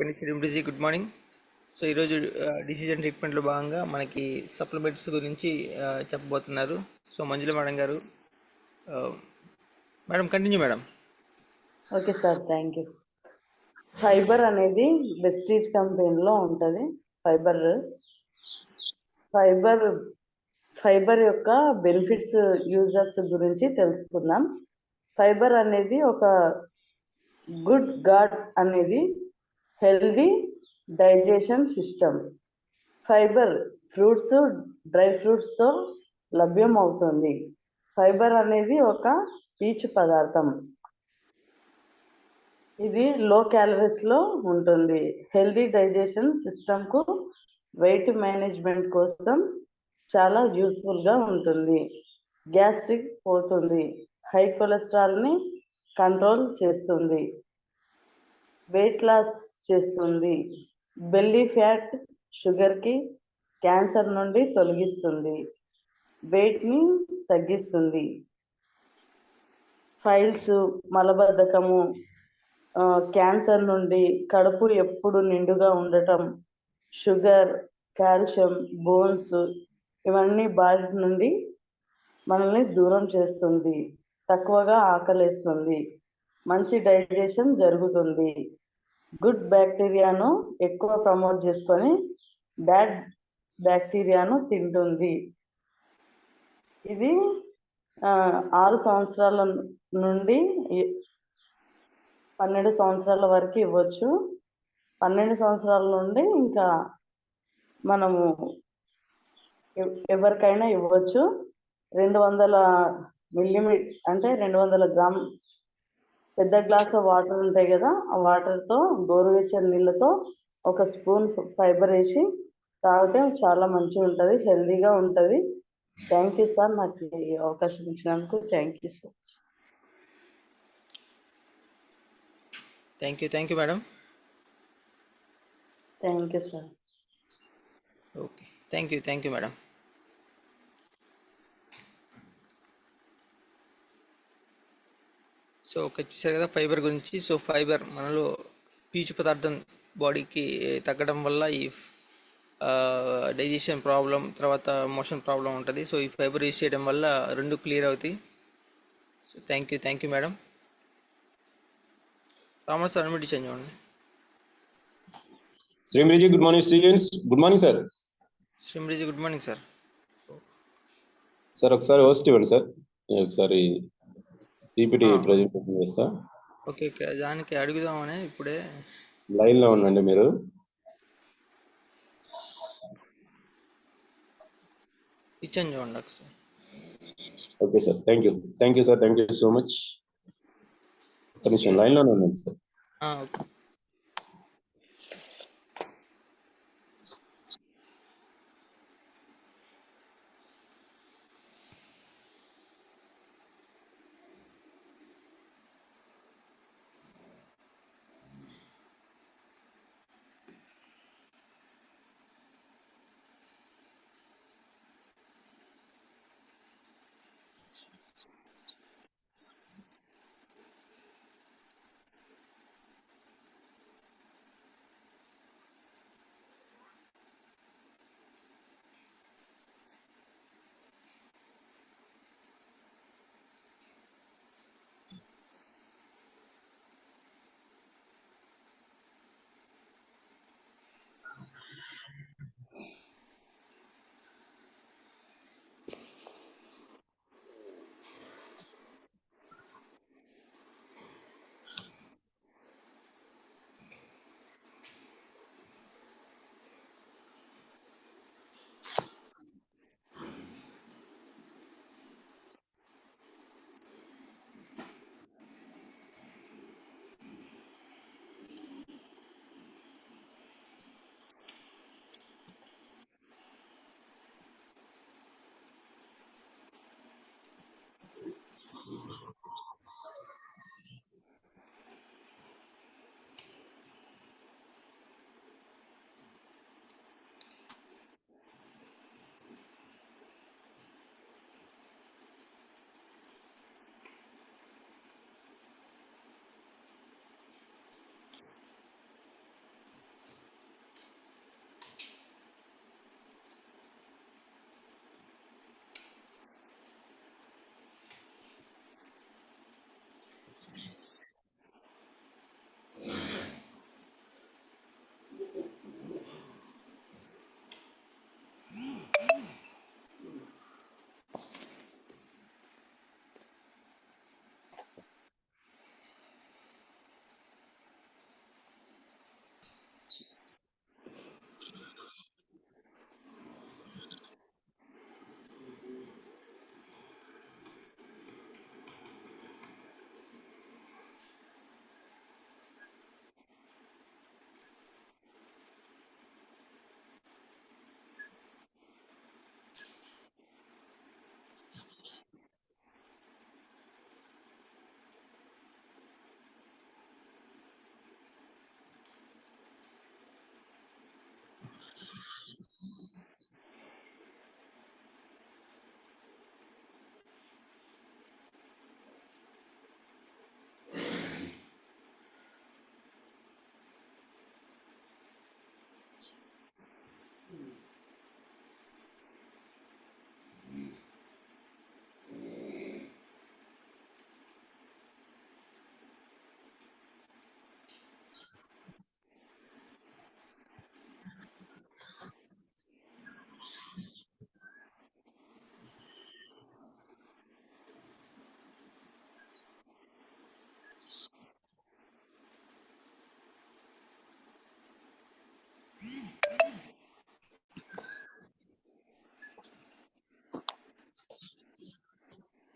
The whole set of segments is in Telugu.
ఓకే శ్రీమృజీ గుడ్ మార్నింగ్. సో ఈరోజు డిసీజ్ అండ్ ట్రీట్మెంట్లో భాగంగా మనకి సప్లిమెంట్స్ గురించి చెప్పబోతున్నారు. సో మంజుల మేడం గారు, madam continue madam. Okay sir, thank you. Fibre అనేది వెస్టీజ్ కంపెనీలో ఉంటుంది. ఫైబర్ ఫైబర్ యొక్క బెనిఫిట్స్, యూజర్స్ గురించి తెలుసుకుందాం. ఫైబర్ అనేది ఒక గుడ్ గాడ్ అనేది healthy digestion system. Fibre fruits, dry ఫ్రూట్స్తో లభ్యం అవుతుంది. ఫైబర్ అనేది ఒక పీచు పదార్థం. ఇది లో క్యాలరీస్లో ఉంటుంది. హెల్దీ డైజెషన్ సిస్టమ్కు, వెయిట్ మేనేజ్మెంట్ కోసం చాలా యూస్ఫుల్గా ఉంటుంది. గ్యాస్ట్రిక్ పోతుంది, హై కొలెస్ట్రాల్ని కంట్రోల్ చేస్తుంది, వెయిట్ లాస్ చేస్తుంది, బెల్లీ ఫ్యాట్, షుగర్కి, క్యాన్సర్ నుండి తొలగిస్తుంది, వెయిట్ని తగ్గిస్తుంది. ఫైల్స్, మలబద్ధకము, క్యాన్సర్ నుండి, కడుపు ఎప్పుడు నిండుగా ఉండటం, షుగర్, కాల్షియం, బోన్స్, ఇవన్నీ బాడీ నుండి మనల్ని దూరం చేస్తుంది. తక్కువగా ఆకలేస్తుంది, మంచి డైజెషన్ జరుగుతుంది. గుడ్ బ్యాక్టీరియాను ఎక్కువ ప్రమోట్ చేసుకొని బ్యాడ్ బ్యాక్టీరియాను తింటుంది. ఇది 6 సంవత్సరాల నుండి 12 సంవత్సరాల వరకు ఇవ్వచ్చు. 12 సంవత్సరాల నుండి ఇంకా మనము ఎవరికైనా ఇవ్వచ్చు. 200 మిల్లీమీటర్ అంటే 200 గ్రామ్ పెద్ద గ్లాస్ వాటర్ ఉంటాయి కదా, ఆ వాటర్తో, గోరువెచ్చని నీళ్ళతో 1 స్పూన్ ఫైబర్ వేసి తాగితే చాలా మంచిగా ఉంటుంది, హెల్దీగా ఉంటుంది. థ్యాంక్ యూ సార్, నాకు ఈ అవకాశం ఇచ్చినందుకు thank you so much. Thank you madam. Thank you sir. Okay, thank you madam. So okay, చూసారు కదా ఫైబర్ గురించి. సో ఫైబర్ మనలో పీచు పదార్థం బాడీకి తగ్గడం వల్ల ఈ డైజెషన్ ప్రాబ్లం, తర్వాత మోషన్ ప్రాబ్లం ఉంటుంది. సో ఈ ఫైబర్ యూజ్ చేయడం వల్ల రెండు క్లియర్ అవుతాయి. So thank you madam. రామర్ సార్ అన్మిట్ చేంజ్ చూడండి. శ్రీమృజీ good morning students. Good morning sir. శ్రీమృజీ గుడ్ మార్నింగ్ సార్. సార్ ఒకసారి హోస్ట్ ఇవ్వండి సార్, నేను ఒకసారి పీపీటీ ప్రెజెంటేషన్ చేస్తా. ఓకే, దానికి అడుగుదామని ఇప్పుడే లైన్లో ఉండండి మీరు. ఇచ్చాను చూడండి ఒకసారి. Okay sir, thank you sir, thank you so much. ఒక నిమిషం లైన్లోనే ఉండండి సార్. ఓకే.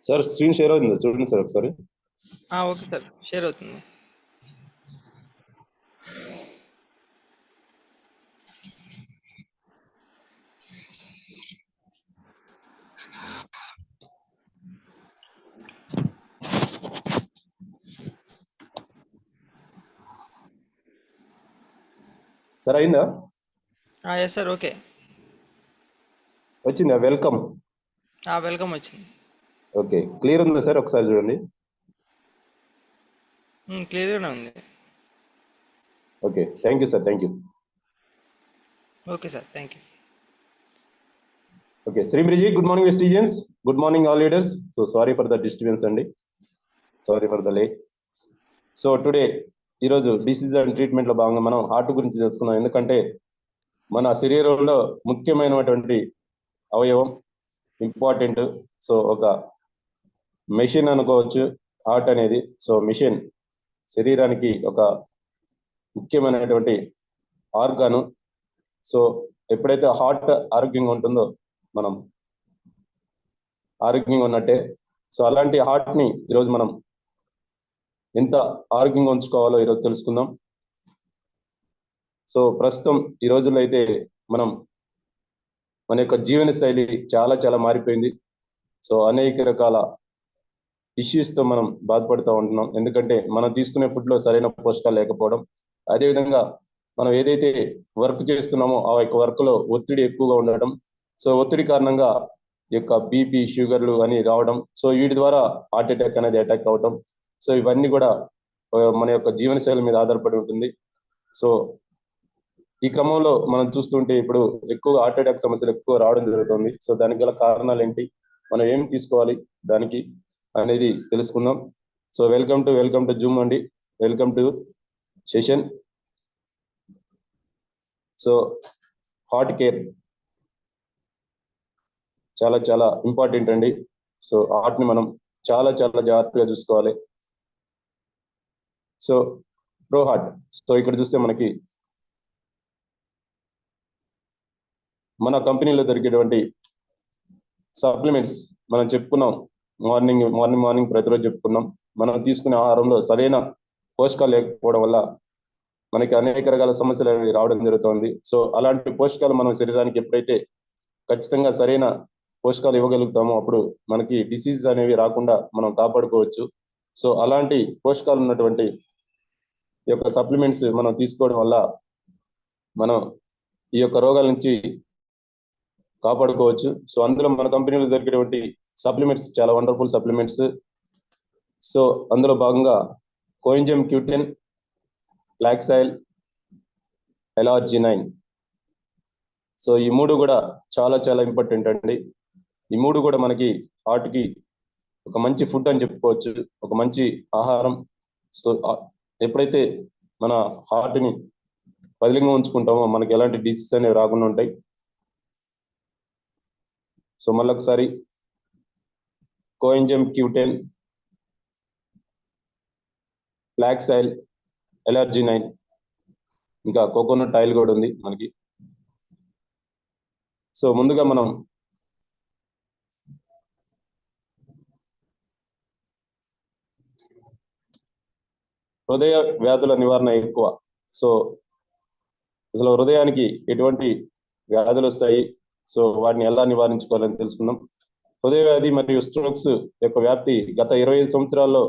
సార్ స్క్రీన్ షేర్ అవుతుంది చూడండి సార్ ఒకసారి. ఓకే సార్, షేర్ అవుతుంది. సార్ అయిందా? Yes sir, okay. వచ్చిందా? వెల్కమ్. వెల్కమ్ వచ్చింది. ఓకే, క్లియర్ ఉందా సార్? ఒకసారి చూడండి. క్లియర్గానే ఉంది. Okay, thank you sir, thank you. Okay sir, thank you. Okay, శ్రీమ్రిజీ, good morning Vestigians, good morning all leaders. So sorry for the disturbance అండి, sorry for the late. So today ఈరోజు డిసీజ్ అండ్ ట్రీట్మెంట్లో భాగంగా మనం హార్ట్ గురించి తెలుసుకున్నాం. ఎందుకంటే మన శరీరంలో ముఖ్యమైనటువంటి అవయవం, ఇంపార్టెంట్. సో ఒక మెషిన్ అనుకోవచ్చు హార్ట్ అనేది. సో మెషిన్ శరీరానికి ఒక ముఖ్యమైనటువంటి ఆర్గాను. సో ఎప్పుడైతే హార్ట్ ఆరోగ్యంగా ఉంటుందో మనం ఆరోగ్యంగా ఉన్నట్టే. సో అలాంటి హార్ట్ని ఈరోజు మనం ఎంత ఆరోగ్యంగా ఉంచుకోవాలో ఈరోజు తెలుసుకుందాం. సో ప్రస్తుతం ఈ రోజుల్లో అయితే మన యొక్క జీవన శైలి చాలా చాలా మారిపోయింది. సో అనేక రకాల ఇష్యూస్తో మనం బాధపడుతూ ఉంటున్నాం. ఎందుకంటే మనం తీసుకునే ఫుడ్లో సరైన పోషకాలు లేకపోవడం, అదేవిధంగా మనం ఏదైతే వర్క్ చేస్తున్నామో ఆ యొక్క వర్క్లో ఒత్తిడి ఎక్కువగా ఉండటం. సో ఒత్తిడి కారణంగా ఈ యొక్క బీపీ, షుగర్లు అని రావడం. సో వీటి ద్వారా హార్ట్ అటాక్ అనేది అటాక్ అవడం. సో ఇవన్నీ కూడా మన యొక్క జీవన శైలి మీద ఆధారపడి ఉంటుంది. సో ఈ క్రమంలో మనం చూస్తుంటే ఇప్పుడు ఎక్కువ హార్ట్ అటాక్ సమస్యలు ఎక్కువ రావడం జరుగుతుంది. సో దానికి గల కారణాలు ఏంటి, మనం ఏం తీసుకోవాలి దానికి అనేది తెలుసుకుందాం. సో వెల్కమ్ టు జూమ్ అండి, welcome to session. So heart care చాలా చాలా ఇంపార్టెంట్ అండి. సో హార్ట్ని మనం చాలా చాలా జాగ్రత్తగా చూసుకోవాలి. సో ప్రో హార్ట్, సో ఇక్కడ చూస్తే మనకి మన కంపెనీలో దొరికేటువంటి సప్లిమెంట్స్ మనం చెప్పుకున్నాం. మార్నింగ్ ప్రతిరోజు చెప్పుకున్నాం. మనం తీసుకునే ఆహారంలో సరైన పోషకాలు లేకపోవడం వల్ల మనకి అనేక రకాల సమస్యలు అనేవి రావడం జరుగుతుంది. సో అలాంటి పోషకాలు మనం శరీరానికి ఎప్పుడైతే ఖచ్చితంగా సరైన పోషకాలు ఇవ్వగలుగుతామో అప్పుడు మనకి డిసీజ్ అనేవి రాకుండా మనం కాపాడుకోవచ్చు. సో అలాంటి పోషకాలు ఉన్నటువంటి ఈ యొక్క సప్లిమెంట్స్ మనం తీసుకోవడం వల్ల మనం ఈ యొక్క రోగాల నుంచి కాపాడుకోవచ్చు. సో అందులో మన కంపెనీలో దొరికేటువంటి సప్లిమెంట్స్ చాలా వండర్ఫుల్ సప్లిమెంట్స్. సో అందులో భాగంగా కోఎంజైమ్ Q10, ఫ్లాక్సైల్, L-arginine. సో ఈ మూడు కూడా చాలా చాలా ఇంపార్టెంట్ అండి. ఈ మూడు కూడా మనకి హార్ట్కి ఒక మంచి ఫుడ్ అని చెప్పుకోవచ్చు, ఒక మంచి ఆహారం. సో ఎప్పుడైతే మన హార్ట్ని పదిలంగా ఉంచుకుంటామో మనకి ఎలాంటి డిసీజ్ అనేవి రాకుండా ఉంటాయి. సో మళ్ళొకసారి కోఎంజైమ్ Q10, ఫ్లాక్సైల్, L-arginine, ఇంకా కోకోనట్ ఆయిల్ కూడా ఉంది మనకి. సో ముందుగా మనం హృదయ వ్యాధుల నివారణ ఎక్కువ. సో అసలు హృదయానికి ఎటువంటి వ్యాధులు వస్తాయి, సో వాటిని ఎలా నివారించుకోవాలని తెలుసుకుందాం. హృదయ వ్యాధి మరియు స్ట్రోక్స్ యొక్క వ్యాప్తి గత 25 సంవత్సరాల్లో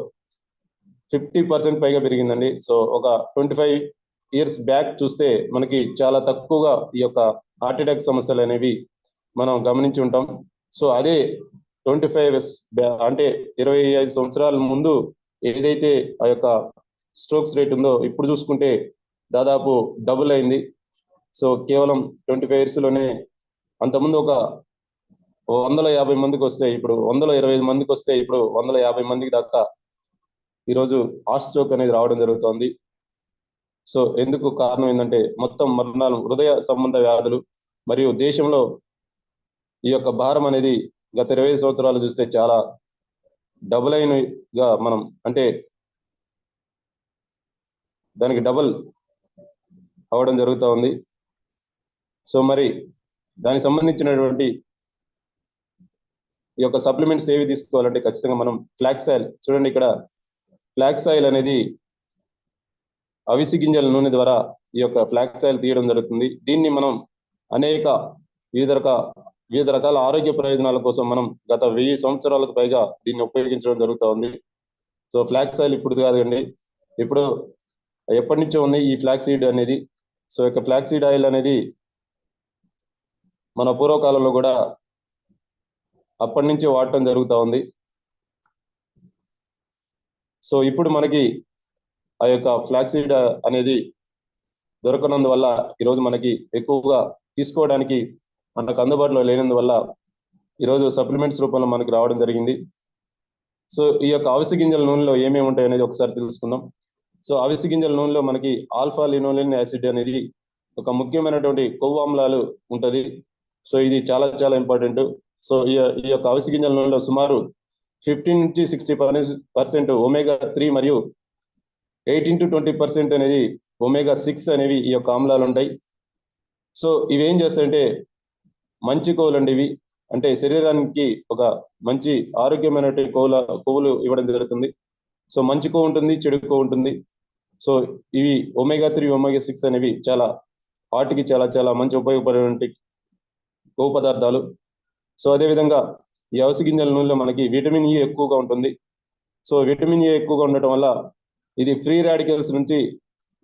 50% పైగా పెరిగిందండి. సో ఒక 25 years బ్యాక్ చూస్తే మనకి చాలా తక్కువగా ఈ యొక్క హార్ట్ అటాక్ సమస్యలు అనేవి మనం గమనించి ఉంటాం. సో అదే 25 years అంటే 25 సంవత్సరాల ముందు ఏదైతే ఆ యొక్క స్ట్రోక్స్ రేట్ ఉందో ఇప్పుడు చూసుకుంటే దాదాపు డబుల్ అయింది. సో కేవలం 25 yearsలోనే అంతకుముందు ఒక 150 మందికి వస్తే ఇప్పుడు 125 మందికి వస్తే ఇప్పుడు 150 మందికి దాకా ఈరోజు హార్ట్ స్ట్రోక్ అనేది రావడం జరుగుతుంది. సో ఎందుకు కారణం ఏంటంటే మొత్తం మరణాలు, హృదయ సంబంధ వ్యాధులు మరియు దేశంలో ఈ యొక్క భారం అనేది గత 20 సంవత్సరాలు చూస్తే చాలా డబుల్ అయినగా మనం అంటే దానికి డబుల్ అవడం జరుగుతూ ఉంది. సో మరి దానికి సంబంధించినటువంటి ఈ యొక్క సప్లిమెంట్స్ ఏవి తీసుకోవాలంటే ఖచ్చితంగా మనం ఫ్లాక్స్ ఆయిల్, చూడండి ఇక్కడ ఫ్లాక్స్ ఆయిల్ అనేది అవిసి గింజల నూనె ద్వారా ఈ యొక్క ఫ్లాక్స్ ఆయిల్ తీయడం జరుగుతుంది. దీన్ని మనం అనేక వివిధ రకాల ఆరోగ్య ప్రయోజనాల కోసం మనం గత 1000 సంవత్సరాలకు పైగా దీన్ని ఉపయోగించడం జరుగుతూ ఉంది. సో ఫ్లాక్స్ ఆయిల్ ఇప్పుడు కాదండి, ఎప్పటి నుంచో ఉన్నాయి ఈ ఫ్లాక్స్ సీడ్ అనేది. సో యొక్క ఫ్లాక్స్ సీడ్ ఆయిల్ అనేది మన పూర్వకాలంలో కూడా అప్పటి నుంచి వాడటం జరుగుతూ ఉంది. సో ఇప్పుడు మనకి ఆ యొక్క ఫ్లాక్స్ సీడ్ అనేది దొరకనందువల్ల ఈరోజు మనకి ఎక్కువగా తీసుకోవడానికి మనకు అందుబాటులో లేనందువల్ల ఈరోజు సప్లిమెంట్స్ రూపంలో మనకి రావడం జరిగింది. సో ఈ యొక్క అవిసె గింజల నూనెలో ఏమేమి ఉంటాయి అనేది ఒకసారి తెలుసుకుందాం. సో అవిసె గింజల నూనెలో మనకి ఆల్ఫా లినోలిన్ యాసిడ్ అనేది ఒక ముఖ్యమైనటువంటి కొవ్వు ఆమ్లాలు ఉంటుంది. సో ఇది చాలా చాలా ఇంపార్టెంట్. సో ఈ యొక్క అవిసె గింజల నూనెలో సుమారు 15 నుంచి 60% ఒమేగా 3 మరియు 18 to 20% అనేది ఒమేగా 6 అనేవి ఈ యొక్క ఆమ్లాలు ఉంటాయి. సో ఇవి ఏం చేస్తాయంటే మంచి కొవ్వులు అండి. ఇవి అంటే శరీరానికి ఒక మంచి ఆరోగ్యమైనటువంటి కొవ్వులు ఇవ్వడం జరుగుతుంది. సో మంచి కొవ్వు ఉంటుంది, చెడు కొవ్వు ఉంటుంది. సో ఇవి ఒమేగా 3 ఒమేగా 6 అనేవి చాలా హార్ట్కి చాలా చాలా మంచి ఉపయోగపడేటువంటి కొవ్వు పదార్థాలు. సో అదేవిధంగా ఈ అవిసె గింజల నూనెలో మనకి విటమిన్ ఈ ఎక్కువగా ఉంటుంది. సో విటమిన్ ఏ ఎక్కువగా ఉండటం వల్ల ఇది ఫ్రీ రాడికల్స్ నుంచి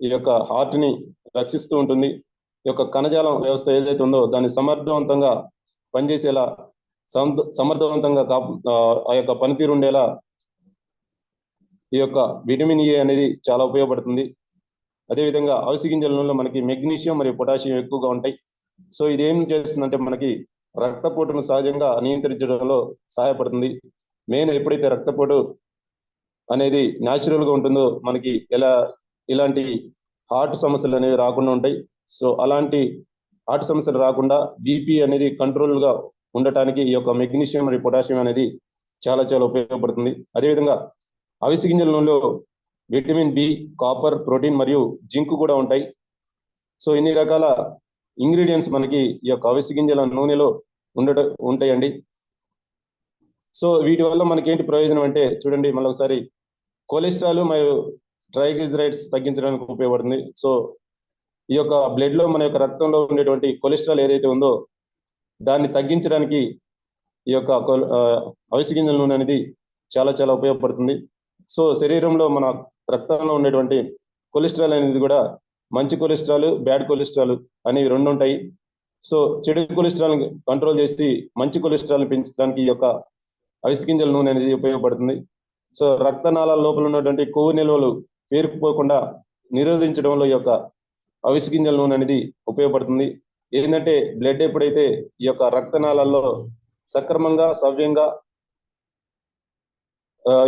ఈ యొక్క హార్ట్ని రక్షిస్తూ ఉంటుంది. ఈ యొక్క కణజాలం వ్యవస్థ ఏదైతే ఉందో దాన్ని సమర్థవంతంగా పనిచేసేలా, సమర్థవంతంగా ఆ యొక్క పనితీరు ఉండేలా ఈ యొక్క విటమిన్ ఏ అనేది చాలా ఉపయోగపడుతుంది. అదేవిధంగా అవిసె గింజల నూనెలో మనకి మెగ్నీషియం మరియు పొటాషియం ఎక్కువగా ఉంటాయి. సో ఇది ఏం చేస్తుందంటే మనకి రక్తపోటును సహజంగా నియంత్రించడంలో సహాయపడుతుంది. మెయిన్ ఎప్పుడైతే రక్తపోటు అనేది న్యాచురల్గా ఉంటుందో మనకి ఇలాంటి హార్ట్ సమస్యలు అనేవి రాకుండా ఉంటాయి. సో అలాంటి హార్ట్ సమస్యలు రాకుండా బీపీ అనేది కంట్రోల్గా ఉండటానికి ఈ యొక్క మెగ్నీషియం మరియు పొటాషియం అనేది చాలా చాలా ఉపయోగపడుతుంది. అదేవిధంగా అవిసె గింజల నూనెలో విటమిన్ బి, కాపర్, ప్రోటీన్ మరియు జింక్ కూడా ఉంటాయి. సో ఇన్ని రకాల ఇంగ్రీడియంట్స్ మనకి ఈ యొక్క అవిసె గింజల నూనెలో ఉంటాయండి. సో వీటి వల్ల మనకి ఏంటి ప్రయోజనం అంటే చూడండి, మళ్ళీ ఒకసారి కొలెస్ట్రాల్ మరియు ట్రైగ్లిజరైడ్స్ తగ్గించడానికి ఉపయోగపడుతుంది. సో ఈ యొక్క బ్లడ్ లో మన యొక్క రక్తంలో ఉండేటువంటి కొలెస్ట్రాల్ ఏదైతే ఉందో దాన్ని తగ్గించడానికి ఈ యొక్క అవిసె గింజల నూనె అనేది చాలా చాలా ఉపయోగపడుతుంది. సో శరీరంలో మన రక్తంలో ఉండేటువంటి కొలెస్ట్రాల్ అనేది కూడా మంచి కొలెస్ట్రాల్, బ్యాడ్ కొలెస్ట్రాల్ అనేవి రెండు ఉంటాయి. సో చెడు కొలెస్ట్రాల్ కంట్రోల్ చేసి మంచి కొలెస్ట్రాల్ పెంచడానికి ఈ యొక్క అవిసె గింజల నూనె అనేది ఉపయోగపడుతుంది. సో రక్తనాళాల లోపల ఉన్నటువంటి కొవ్వు నిల్వలు పేరుకుపోకుండా నిరోధించడంలో ఈ యొక్క అవిసె గింజల నూనె అనేది ఉపయోగపడుతుంది. ఏంటంటే బ్లడ్ ఎప్పుడైతే ఈ యొక్క రక్తనాళాల్లో సక్రమంగా సవ్యంగా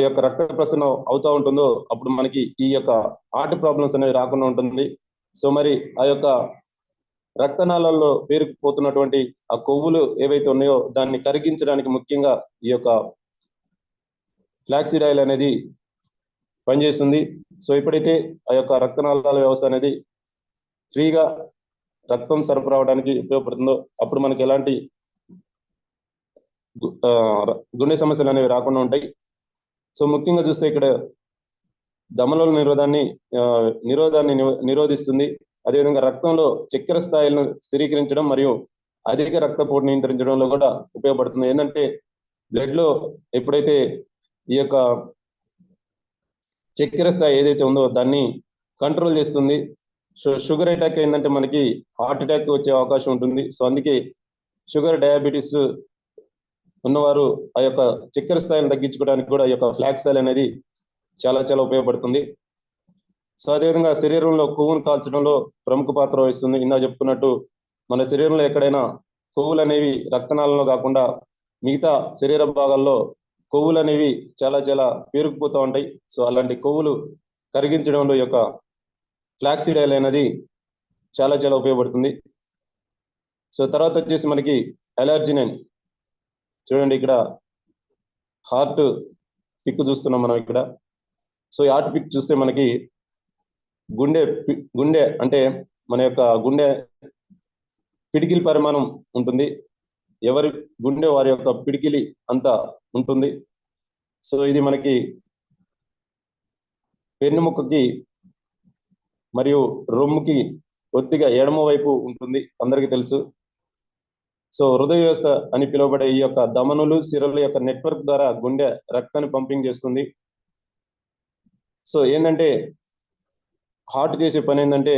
ఈ యొక్క రక్త ప్రసరణ అవుతూ ఉంటుందో అప్పుడు మనకి ఈ యొక్క హార్ట్ ప్రాబ్లమ్స్ అనేవి రాకుండా ఉంటుంది. సో మరి ఆ యొక్క రక్తనాళాల్లో పేరుకుపోతున్నటువంటి ఆ కొవ్వులు ఏవైతే ఉన్నాయో దాన్ని కరిగించడానికి ముఖ్యంగా ఈ యొక్క ఫ్లాక్సీడ్ ఆయిల్ అనేది పనిచేస్తుంది. సో ఎప్పుడైతే ఆ యొక్క రక్తనాళాల వ్యవస్థ అనేది ఫ్రీగా రక్తం సరఫరా అవడానికి ఉపయోగపడుతుందో అప్పుడు మనకి ఎలాంటి గుండె సమస్యలు అనేవి రాకుండా ఉంటాయి. సో ముఖ్యంగా చూస్తే ఇక్కడ దమనుల నిరోధాన్ని నిరోధిస్తుంది. అదేవిధంగా రక్తంలో చక్కెర స్థాయిలను స్థిరీకరించడం మరియు అధిక రక్తపోటు నియంత్రించడంలో కూడా ఉపయోగపడుతుంది. ఏంటంటే బ్లడ్ లో ఎప్పుడైతే ఈ యొక్క చక్కెర స్థాయి ఏదైతే ఉందో దాన్ని కంట్రోల్ చేస్తుంది. సో షుగర్ అటాక్ ఏంటంటే మనకి హార్ట్ అటాక్ వచ్చే అవకాశం ఉంటుంది. సో అందుకే షుగర్, డయాబెటీస్ ఉన్నవారు ఆ యొక్క చక్కెర స్థాయిని తగ్గించుకోవడానికి కూడా ఈ యొక్క ఫ్లాక్స్ ఆయిల్ అనేది చాలా చాలా ఉపయోగపడుతుంది. సో అదేవిధంగా శరీరంలో కొవ్వును కాల్చడంలో ప్రముఖ పాత్ర వహిస్తుంది. ఇందా చెప్పుకున్నట్టు మన శరీరంలో ఎక్కడైనా కొవ్వులు అనేవి రక్తనాళంలో కాకుండా మిగతా శరీర భాగాల్లో కొవ్వులు అనేవి చాలా చాలా పేరుకుపోతూ ఉంటాయి. సో అలాంటి కొవ్వులు కరిగించడంలో ఈ యొక్క ఫ్లాక్సీడ్ ఆయిల్ అనేది చాలా చాలా ఉపయోగపడుతుంది. సో తర్వాత వచ్చేసి మనకి అలర్జినిన్, చూడండి ఇక్కడ హార్ట్ పిక్ చూస్తున్నాం మనం ఇక్కడ. సో ఈ హార్ట్ పిక్ చూస్తే మనకి గుండె అంటే మన యొక్క గుండె పిడికిల్ పరిమాణం ఉంటుంది. ఎవరి గుండె వారి యొక్క పిడికిలి అంత ఉంటుంది. సో ఇది మనకి వెన్నుముకకి మరియు రొమ్ముకి కొద్దిగా ఎడమ వైపు ఉంటుంది, అందరికీ తెలుసు. సో హృదయ వ్యవస్థ అని పిలువబడే ఈ యొక్క ధమనులు సిరల యొక్క నెట్వర్క్ ద్వారా గుండె రక్తాన్ని పంపింగ్ చేస్తుంది. సో ఏంటంటే హార్ట్ చేసే పని ఏంటంటే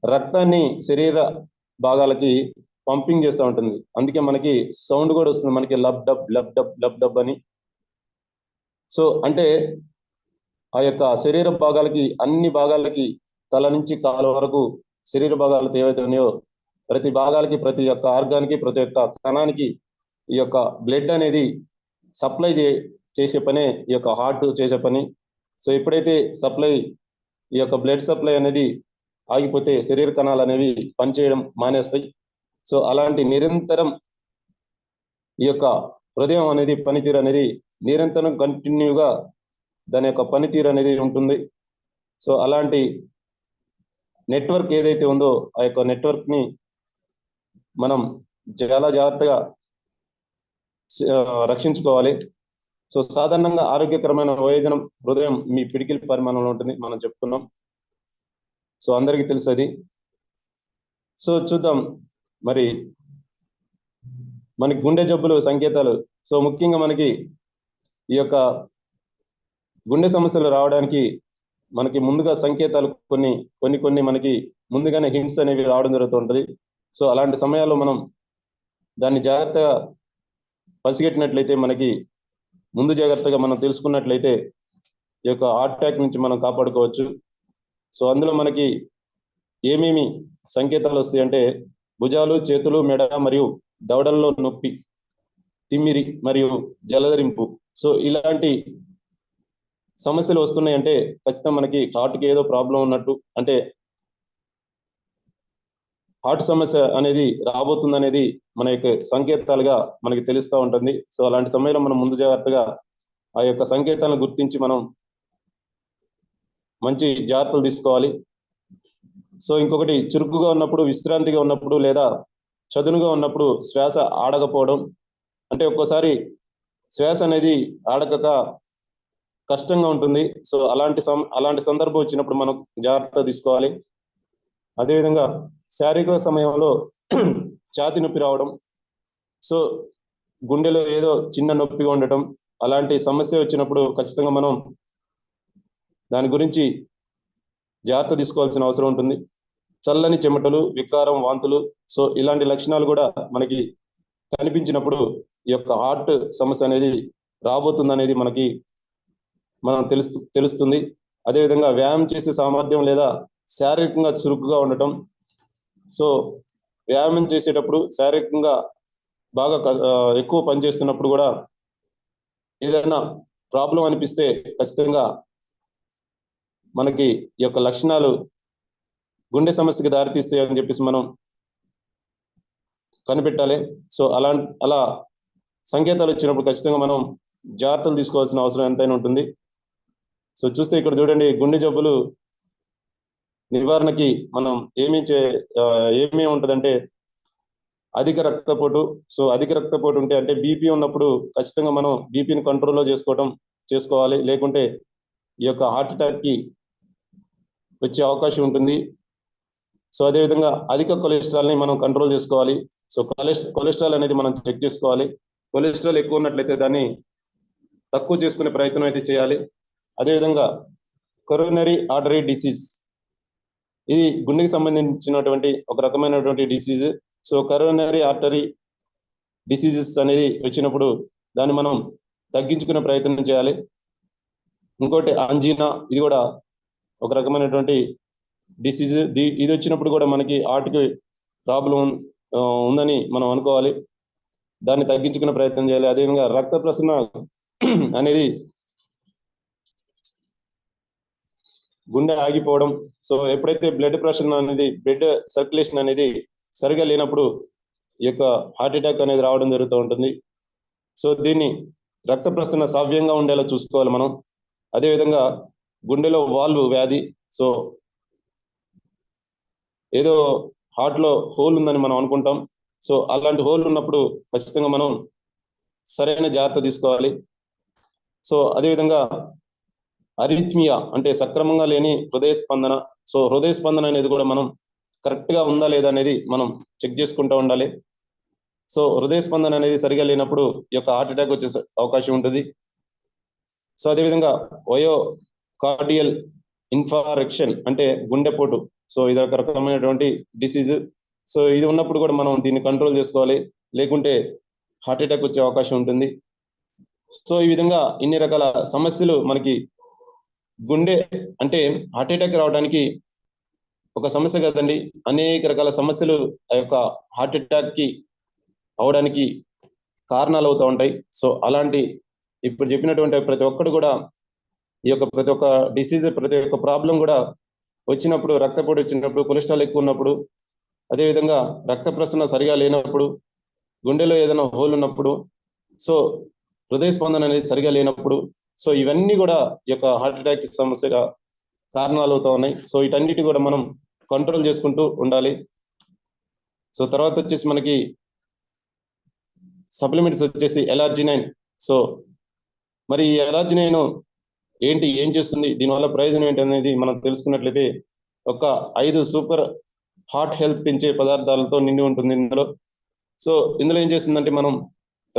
రక్తాన్ని శరీర భాగాలకి పంపింగ్ చేస్తూ ఉంటుంది. అందుకే మనకి సౌండ్ కూడా వస్తుంది, మనకి lub dub lub dub lub dub అని. సో అంటే ఆ యొక్క శరీర భాగాలకి, అన్ని భాగాలకి, తల నుంచి కాలు వరకు శరీర భాగాలు ఏవైతే ఉన్నాయో ప్రతి భాగాలకి, ప్రతి ఒక్క ఆర్గానికి, ప్రతి ఒక్క కణానికి ఈ యొక్క బ్లడ్ అనేది సప్లై చేసే పనే ఈ యొక్క హార్ట్ చేసే పని. సో ఎప్పుడైతే ఈ యొక్క బ్లడ్ సప్లై అనేది ఆగిపోతే శరీర కణాలు అనేవి పనిచేయడం మానేస్తాయి. సో అలాంటి నిరంతరం ఈ యొక్క హృదయం అనేది పనితీరు అనేది నిరంతరం కంటిన్యూగా దాని యొక్క పనితీరు అనేది ఉంటుంది. సో అలాంటి నెట్వర్క్ ఏదైతే ఉందో ఆ యొక్క నెట్వర్క్ ని మనం చాలా జాగ్రత్తగా రక్షించుకోవాలి. సో సాధారణంగా ఆరోగ్యకరమైన వయోజనం హృదయం మీ పిడికిలి పరిమాణంలో ఉంటుంది, మనం చెప్పుకున్నాం. సో అందరికీ తెలుసు అది. సో చూద్దాం మరి మనకి గుండె జబ్బులు సంకేతాలు. సో ముఖ్యంగా మనకి ఈ యొక్క గుండె సమస్యలు రావడానికి మనకి ముందుగా సంకేతాలు కొన్ని మనకి ముందుగానే హింట్స్ అనేవి రావడం జరుగుతుంటది. సో అలాంటి సమయాల్లో మనం దాన్ని జాగ్రత్తగా పసిగట్టినట్లయితే, మనకి ముందు జాగ్రత్తగా మనం తెలుసుకున్నట్లయితే ఈ యొక్క హార్ట్ అటాక్ నుంచి మనం కాపాడుకోవచ్చు. సో అందులో మనకి ఏమేమి సంకేతాలు వస్తాయి అంటే భుజాలు, చేతులు, మెడ మరియు దవడల్లో నొప్పి, తిమ్మిరి మరియు జలధరింపు. సో ఇలాంటి సమస్యలు వస్తున్నాయంటే ఖచ్చితంగా మనకి హార్ట్కి ఏదో ప్రాబ్లం ఉన్నట్టు, అంటే హార్ట్ సమస్య అనేది రాబోతుంది అనేది మన యొక్క సంకేతాలుగా మనకి తెలుస్తూ ఉంటుంది. సో అలాంటి సమయంలో మనం ముందు జాగ్రత్తగా ఆ యొక్క సంకేతాలను గుర్తించి మనం మంచి జాగ్రత్తలు తీసుకోవాలి. సో ఇంకొకటి, చురుకుగా ఉన్నప్పుడు, విశ్రాంతిగా ఉన్నప్పుడు లేదా చదునుగా ఉన్నప్పుడు శ్వాస ఆడకపోవడం, అంటే ఒక్కోసారి శ్వాస అనేది ఆడక కష్టంగా ఉంటుంది. సో అలాంటి సందర్భం వచ్చినప్పుడు మనం జాగ్రత్త తీసుకోవాలి. అదేవిధంగా శారీరక సమయంలో ఛాతి నొప్పి రావడం, సో గుండెలో ఏదో చిన్న నొప్పిగా ఉండటం, అలాంటి సమస్య వచ్చినప్పుడు ఖచ్చితంగా మనం దాని గురించి జాగ్రత్త తీసుకోవాల్సిన అవసరం ఉంటుంది. చల్లని చెమటలు, వికారం, వాంతులు, సో ఇలాంటి లక్షణాలు కూడా మనకి కనిపించినప్పుడు ఈ యొక్క హార్ట్ సమస్య అనేది రాబోతుంది అనేది మనం తెలుస్తుంది. అదేవిధంగా వ్యాయామం చేసే సామర్థ్యం లేదా శారీరకంగా చురుకుగా ఉండటం. సో వ్యాయామం చేసేటప్పుడు శారీరకంగా బాగా ఎక్కువ పని చేస్తున్నప్పుడు కూడా ఏదైనా ప్రాబ్లం అనిపిస్తే ఖచ్చితంగా మనకి ఈ యొక్క లక్షణాలు గుండె సమస్యకి దారితీస్తాయి అని చెప్పేసి మనం కనిపెట్టాలి. సో అలా సంకేతాలు వచ్చినప్పుడు ఖచ్చితంగా మనం జాగ్రత్తలు తీసుకోవాల్సిన అవసరం ఎంతైనా ఉంటుంది. సో చూస్తే ఇక్కడ చూడండి, గుండె జబ్బులు నివారణకి మనం ఏమేమి ఉంటుందంటే అధిక రక్తపోటు. సో అధిక రక్తపోటు అంటే బీపీ ఉన్నప్పుడు ఖచ్చితంగా మనం బీపీని కంట్రోల్లో చేసుకోవాలి, లేకుంటే ఈ యొక్క హార్ట్ అటాక్కి వచ్చే అవకాశం ఉంటుంది. సో అదేవిధంగా అధిక కొలెస్ట్రాల్ని మనం కంట్రోల్ చేసుకోవాలి. సో కొలెస్ట్రాల్ అనేది మనం చెక్ చేసుకోవాలి. కొలెస్ట్రాల్ ఎక్కువ ఉన్నట్లయితే దాన్ని తక్కువ చేసుకునే ప్రయత్నం అయితే చేయాలి. అదేవిధంగా కొరోనరీ ఆర్టరీ డిసీజ్, ఇది గుండెకి సంబంధించినటువంటి ఒక రకమైనటువంటి disease. So coronary artery diseases అనేది వచ్చినప్పుడు దాన్ని మనం తగ్గించుకునే ప్రయత్నం చేయాలి. ఇంకోటి అంజీనా, ఇది కూడా ఒక రకమైనటువంటి డిసీజ్. ఇది వచ్చినప్పుడు కూడా మనకి హార్ట్కి ప్రాబ్లం ఉందని మనం అనుకోవాలి, దాన్ని తగ్గించుకునే ప్రయత్నం చేయాలి. అదేవిధంగా రక్త ప్రసరణ అనేది గుండె ఆగిపోవడం. సో ఎప్పుడైతే బ్లడ్ సర్క్యులేషన్ అనేది సరిగా లేనప్పుడు ఈ యొక్క హార్ట్ అటాక్ అనేది రావడం జరుగుతూ ఉంటుంది. సో దీన్ని రక్త ప్రసరణ సవ్యంగా ఉండేలా చూసుకోవాలి మనం. అదేవిధంగా గుండెలో వాల్వ్ వ్యాధి, సో ఏదో హార్ట్లో హోల్ ఉందని మనం అనుకుంటాం. సో అలాంటి హోల్ ఉన్నప్పుడు ఖచ్చితంగా మనం సరైన జాగ్రత్త తీసుకోవాలి. సో అదేవిధంగా అరిథ్మియా అంటే సక్రమంగా లేని హృదయ స్పందన. సో హృదయ స్పందన అనేది కూడా మనం కరెక్ట్ గా ఉందా లేదా అనేది మనం చెక్ చేసుకుంటూ ఉండాలి. సో హృదయ స్పందన అనేది సరిగా లేనప్పుడు ఈ యొక్క హార్ట్ అటాక్ వచ్చే అవకాశం ఉంటుంది. సో అదేవిధంగా వయో కార్డియల్ ఇన్ఫారెక్షన్ అంటే గుండెపోటు. సో ఇది ఒక రకమైనటువంటి డిసీజ్. సో ఇది ఉన్నప్పుడు కూడా మనం దీన్ని కంట్రోల్ చేసుకోవాలి, లేకుంటే హార్ట్ అటాక్ వచ్చే అవకాశం ఉంటుంది. సో ఈ విధంగా ఇన్ని రకాల సమస్యలు మనకి గుండె అంటే హార్ట్ అటాక్ రావడానికి ఒక సమస్య కదండి, అనేక రకాల సమస్యలు ఆ యొక్క హార్ట్ అటాక్ కి అవడానికి కారణాలు అవుతూ ఉంటాయి. సో అలాంటి ఇప్పుడు చెప్పినటువంటి ప్రతి ఒక్కడు కూడా ఈ యొక్క ప్రతి ఒక్క డిసీజ్, ప్రతి ఒక్క ప్రాబ్లం కూడా వచ్చినప్పుడు, రక్తపోటు వచ్చినప్పుడు, కొలెస్ట్రాల్ ఎక్కువ ఉన్నప్పుడు, అదేవిధంగా రక్త ప్రసరణ సరిగా లేనప్పుడు, గుండెలో ఏదైనా హోల్ ఉన్నప్పుడు, సో హృదయ స్పందన అనేది సరిగా లేనప్పుడు, సో ఇవన్నీ కూడా ఈ యొక్క హార్ట్ అటాక్ సమస్యగా కారణాలు అవుతా ఉన్నాయి. సో వీటన్నిటి కూడా మనం కంట్రోల్ చేసుకుంటూ ఉండాలి. సో తర్వాత వచ్చేసి మనకి సప్లిమెంట్స్ వచ్చేసి ఎలార్జినైన్. సో మరి ఈ ఎలార్జినైన్ ఏంటి, ఏం చేస్తుంది, దీనివల్ల ప్రయోజనం ఏంటి అనేది మనం తెలుసుకున్నట్లయితే ఒక 5 సూపర్ హార్ట్ హెల్త్ పెంచే పదార్థాలతో నిండి ఉంటుంది ఇందులో. సో ఇందులో ఏం చేస్తుందంటే మనం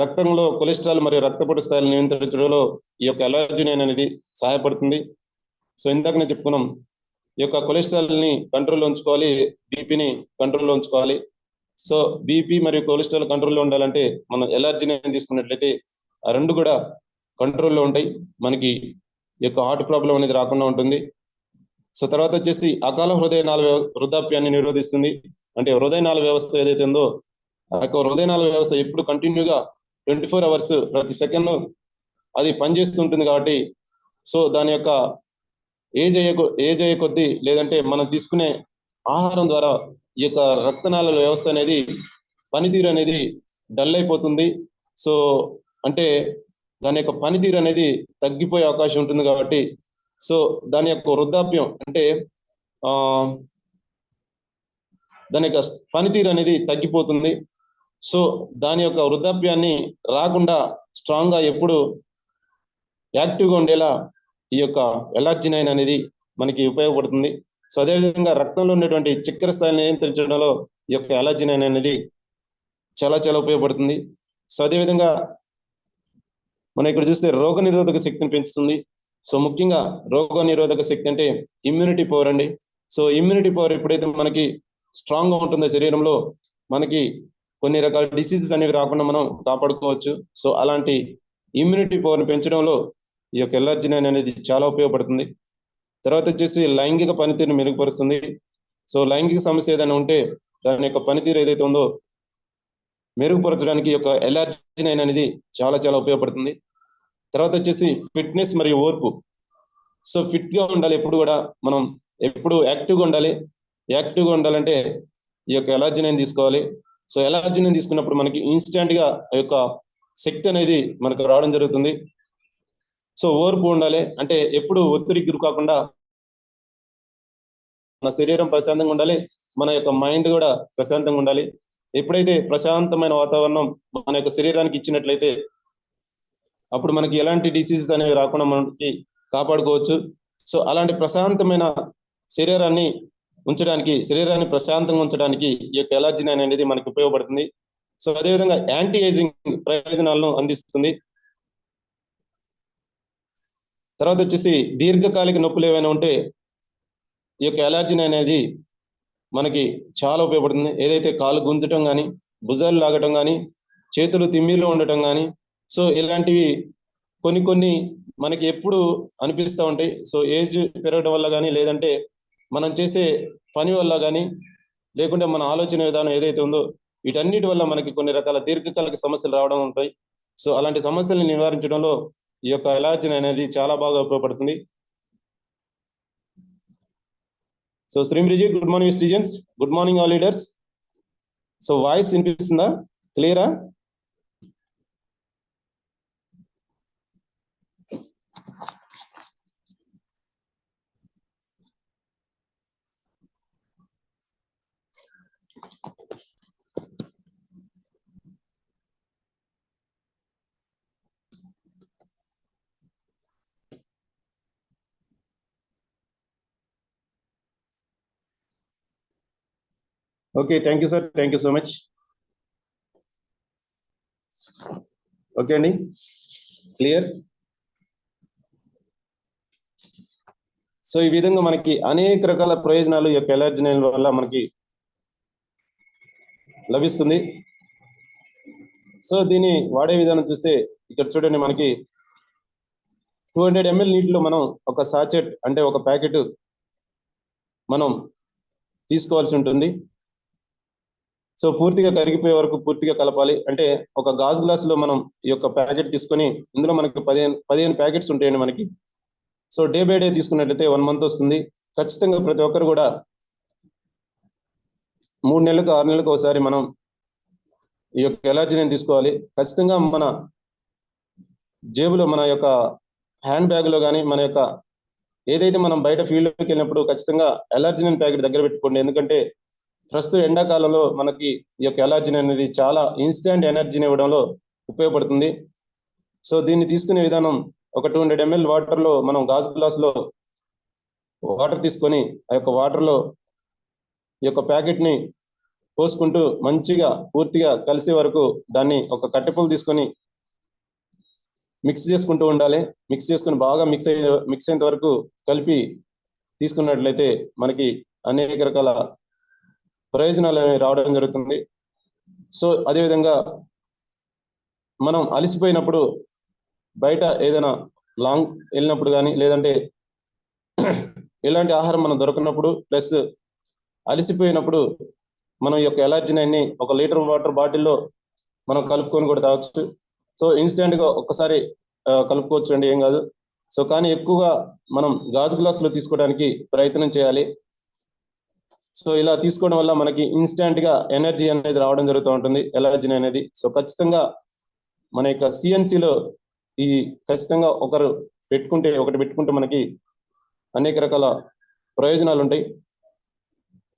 రక్తంలో కొలెస్ట్రాల్ మరియు రక్తపోటు స్థాయిలు నియంత్రించడంలో ఈ యొక్క ఎలార్జినైన్ అనేది సహాయపడుతుంది. సో ఇందాక నేను చెప్పుకున్నాం, ఈ యొక్క కొలెస్ట్రాల్ ని కంట్రోల్లో ఉంచుకోవాలి, బీపీని కంట్రోల్లో ఉంచుకోవాలి. సో బీపీ మరియు కొలెస్ట్రాల్ కంట్రోల్లో ఉండాలంటే మనం ఎలార్జినైన్ తీసుకున్నట్లయితే ఆ రెండు కూడా కంట్రోల్లో ఉంటాయి, మనకి ఈ యొక్క హార్ట్ ప్రాబ్లం అనేది రాకుండా ఉంటుంది. సో తర్వాత వచ్చేసి అకాల హృదయనాళ వృద్ధాప్యాన్ని నిరోధిస్తుంది. అంటే హృదయనాళ వ్యవస్థ ఏదైతే ఉందో ఆ యొక్క హృదయనాళ వ్యవస్థ ఎప్పుడు కంటిన్యూగా 24 అవర్స్ ప్రతి సెకండ్ అది పనిచేస్తుంటుంది కాబట్టి, సో దాని యొక్క ఏజ్ అయ్యే కొద్దీ, లేదంటే మనం తీసుకునే ఆహారం ద్వారా ఈ యొక్క రక్తనాళ వ్యవస్థ అనేది పనితీరు అనేది డల్ అయిపోతుంది. సో అంటే దాని యొక్క పనితీరు అనేది తగ్గిపోయే అవకాశం ఉంటుంది కాబట్టి, సో దాని యొక్క వృద్ధాప్యం అంటే దాని యొక్క పనితీరు అనేది తగ్గిపోతుంది. సో దాని యొక్క వృద్ధాప్యాన్ని రాకుండా స్ట్రాంగ్ గా ఎప్పుడు యాక్టివ్గా ఉండేలా ఈ యొక్క ఎలార్జినైన్ అనేది మనకి ఉపయోగపడుతుంది. సో అదేవిధంగా రక్తంలో ఉన్నటువంటి చక్కెర స్థాయిని నియంత్రించడంలో ఈ యొక్క ఎలార్జినైన్ అనేది చాలా చాలా ఉపయోగపడుతుంది. సో అదేవిధంగా మనం ఇక్కడ చూస్తే రోగ నిరోధక శక్తిని పెంచుతుంది. సో ముఖ్యంగా రోగ నిరోధక శక్తి అంటే ఇమ్యూనిటీ పవర్ అండి. సో ఇమ్యూనిటీ పవర్ ఎప్పుడైతే మనకి స్ట్రాంగ్ గా ఉంటుందో శరీరంలో, మనకి కొన్ని రకాల డిసీజెస్ అనేవి రాకుండా మనం కాపాడుకోవచ్చు. సో అలాంటి ఇమ్యూనిటీ పవర్ని పెంచడంలో ఈ యొక్క ఎలార్జినైన్ అనేది చాలా ఉపయోగపడుతుంది. తర్వాత వచ్చేసి లైంగిక పనితీరుని మెరుగుపరుస్తుంది. సో లైంగిక సమస్య ఏదైనా ఉంటే దాని యొక్క పనితీరు ఏదైతే ఉందో మెరుగుపరచడానికి యొక్క ఎలార్జినైన్ అనేది చాలా చాలా ఉపయోగపడుతుంది. తర్వాత వచ్చేసి ఫిట్నెస్ మరియు ఓర్పు. సో ఫిట్ గా ఉండాలి, ఎప్పుడు కూడా మనం ఎప్పుడు యాక్టివ్గా ఉండాలి. యాక్టివ్గా ఉండాలంటే ఈ యొక్క ఎలార్జినైన్ తీసుకోవాలి. సో ఎలార్జినైన్ తీసుకున్నప్పుడు మనకి ఇన్స్టెంట్ గా ఆ యొక్క శక్తి అనేది మనకు రావడం జరుగుతుంది. సో ఓర్పు ఉండాలి, అంటే ఎప్పుడు ఒత్తిడికి గురి కాకుండా మన శరీరం ప్రశాంతంగా ఉండాలి, మన యొక్క మైండ్ కూడా ప్రశాంతంగా ఉండాలి. ఎప్పుడైతే ప్రశాంతమైన వాతావరణం మన యొక్క శరీరానికి ఇచ్చినట్లయితే అప్పుడు మనకి ఎలాంటి డిసీజెస్ అనేవి రాకుండా మనకి కాపాడుకోవచ్చు. సో అలాంటి ప్రశాంతమైన శరీరాన్ని ఉంచడానికి, శరీరాన్ని ప్రశాంతంగా ఉంచడానికి ఈ యొక్క ఎలార్జినైన్ అనేది మనకి ఉపయోగపడుతుంది. సో అదేవిధంగా యాంటీ ఏజింగ్ ప్రయోజనాలను అందిస్తుంది. తర్వాత వచ్చేసి దీర్ఘకాలిక నొప్పులు ఏవైనా ఉంటే ఈ యొక్క ఎలార్జినైన్ అనేది మనకి చాలా ఉపయోగపడుతుంది. ఏదైతే కాలు గుంజటం కానీ, భుజాలు లాగటం కానీ, చేతులు తిమ్మిర్లు ఉండటం కానీ, సో ఇలాంటివి కొన్ని కొన్ని మనకి ఎప్పుడు అనిపిస్తూ ఉంటాయి. సో ఏజ్ పెరగడం వల్ల కానీ, లేదంటే మనం చేసే పని వల్ల కానీ, లేకుంటే మన ఆలోచన విధానం ఏదైతే ఉందో వీటన్నిటి వల్ల మనకి కొన్ని రకాల దీర్ఘకాలిక సమస్యలు రావడం ఉంటాయి. సో అలాంటి సమస్యలను నివారించడంలో ఈ యొక్క ఎలార్జినైన్ అనేది చాలా బాగా ఉపయోగపడుతుంది. సో శ్రీమృజీ, good morning students, good morning all leaders. So voice వినిపిస్తుందా, క్లియరా? Okay, thank you sir, thank you so much. Okay అండి, క్లియర్. సో ఈ విధంగా మనకి అనేక రకాల ప్రయోజనాలు ఈ యొక్క ఎలర్జీన్ వల్ల మనకి లభిస్తుంది. సో దీన్ని వాడే విధానం చూస్తే ఇక్కడ చూడండి, మనకి 200 ml నీటిలో మనం ఒక సాచెట్ అంటే ఒక ప్యాకెట్ మనం తీసుకోవాల్సి ఉంటుంది. సో పూర్తిగా కరిగిపోయే వరకు పూర్తిగా కలపాలి. అంటే ఒక గాజు గ్లాసులో మనం ఈ యొక్క ప్యాకెట్ తీసుకొని ఇందులో మనకి 15 ప్యాకెట్స్ ఉంటాయండి మనకి. సో డే బై డే తీసుకున్నట్లయితే 1 month వస్తుంది. ఖచ్చితంగా ప్రతి ఒక్కరు కూడా 3 నెలలకు 6 నెలలకు ఒకసారి మనం ఈ యొక్క ఎలర్జీని తీసుకోవాలి. ఖచ్చితంగా మన జేబులో, మన యొక్క హ్యాండ్ బ్యాగ్లో కానీ, మన యొక్క ఏదైతే మనం బయట ఫీల్డ్కి వెళ్ళినప్పుడు ఖచ్చితంగా ఎలర్జీన్ ప్యాకెట్ దగ్గర పెట్టుకోండి. ఎందుకంటే ప్రస్తుతం ఎండాకాలంలో మనకి ఈ యొక్క ఎలర్జీన్ అనేది చాలా ఇన్స్టెంట్ ఎనర్జీని ఇవ్వడంలో ఉపయోగపడుతుంది. సో దీన్ని తీసుకునే విధానం, ఒక 200 ml వాటర్లో మనం గాజు గ్లాసులో వాటర్ తీసుకొని ఆ యొక్క వాటర్లో ఈ యొక్క ప్యాకెట్ని పోసుకుంటూ మంచిగా పూర్తిగా కలిసే వరకు దాన్ని ఒక కట్టెపుల్ల తీసుకొని మిక్స్ చేసుకుంటూ ఉండాలి. మిక్స్ చేసుకుని బాగా మిక్స్ అయ్యేంత వరకు కలిపి తీసుకున్నట్లయితే మనకి అనేక రకాల ప్రయోజనాలు రావడం జరుగుతుంది. సో అదేవిధంగా మనం అలసిపోయినప్పుడు, బయట ఏదైనా లాంగ్ వెళ్ళినప్పుడు కానీ, లేదంటే ఎలాంటి ఆహారం మనం దొరకనప్పుడు, ప్లస్ అలసిపోయినప్పుడు మనం ఈ యొక్క ఎలర్జీని 1 లీటర్ వాటర్ బాటిల్లో మనం కలుపుకొని కూడా తాగొచ్చు. సో ఇన్స్టెంట్గా ఒక్కసారి కలుపుకోవచ్చు అండి, ఏం కాదు. సో కానీ ఎక్కువగా మనం గాజు గ్లాసులో తీసుకోవడానికి ప్రయత్నం చేయాలి. సో ఇలా తీసుకోవడం వల్ల మనకి ఇన్స్టెంట్గా ఎనర్జీ అనేది రావడం జరుగుతూ ఉంటుంది, ఎలర్జీ అనేది. సో ఖచ్చితంగా మన యొక్క సిఎన్సిలో ఈ ఖచ్చితంగా ఒకటి పెట్టుకుంటే మనకి అనేక రకాల ప్రయోజనాలు ఉంటాయి.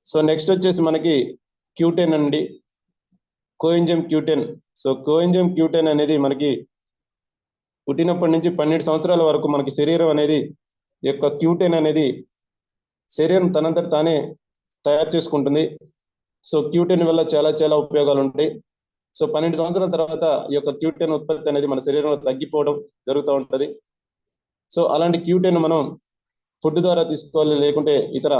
సో నెక్స్ట్ వచ్చేసి మనకి Q10 అండి, coenzyme Q10. So coenzyme Q10 అనేది మనకి పుట్టినప్పటి నుంచి 12 సంవత్సరాల వరకు మనకి శరీరం అనేది ఈ యొక్క Q10 అనేది శరీరం తనంతట తానే తయారు చేసుకుంటుంది. సో Q10 వల్ల చాలా చాలా ఉపయోగాలు ఉంటాయి. సో 12 సంవత్సరాల తర్వాత ఈ యొక్క Q10 ఉత్పత్తి అనేది మన శరీరంలో తగ్గిపోవడం జరుగుతూ ఉంటుంది. సో అలాంటి Q10 మనం ఫుడ్ ద్వారా తీసుకోవాలి, లేకుంటే ఇతర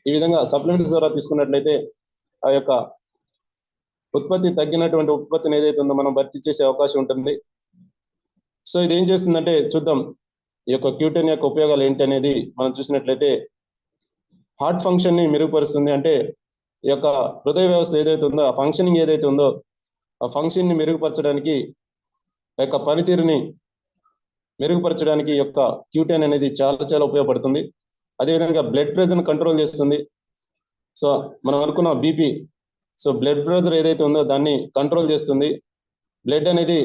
ఈ విధంగా సప్లిమెంట్స్ ద్వారా తీసుకున్నట్లయితే ఆ యొక్క ఉత్పత్తి తగ్గినటువంటి ఉత్పత్తిని ఏదైతే ఉందో మనం భర్తీ చేసే అవకాశం ఉంటుంది. సో ఇది ఏం చేస్తుందంటే చూద్దాం, ఈ యొక్క Q10 యొక్క ఉపయోగాలు ఏంటి అనేది మనం చూసినట్లయితే, హార్ట్ ఫంక్షన్ని మెరుగుపరుస్తుంది. అంటే ఈ యొక్క హృదయ వ్యవస్థ ఏదైతే ఉందో, ఆ ఫంక్షనింగ్ ఏదైతే ఉందో, ఆ ఫంక్షన్ని మెరుగుపరచడానికి, ఆ యొక్క పనితీరుని మెరుగుపరచడానికి ఈ యొక్క Q10 అనేది చాలా చాలా ఉపయోగపడుతుంది. అదేవిధంగా బ్లడ్ ప్రెషర్ని కంట్రోల్ చేస్తుంది. సో మనం అనుకున్న బీపీ, సో బ్లడ్ ప్రెషర్ ఏదైతే ఉందో దాన్ని కంట్రోల్ చేస్తుంది. బ్లడ్ అనేది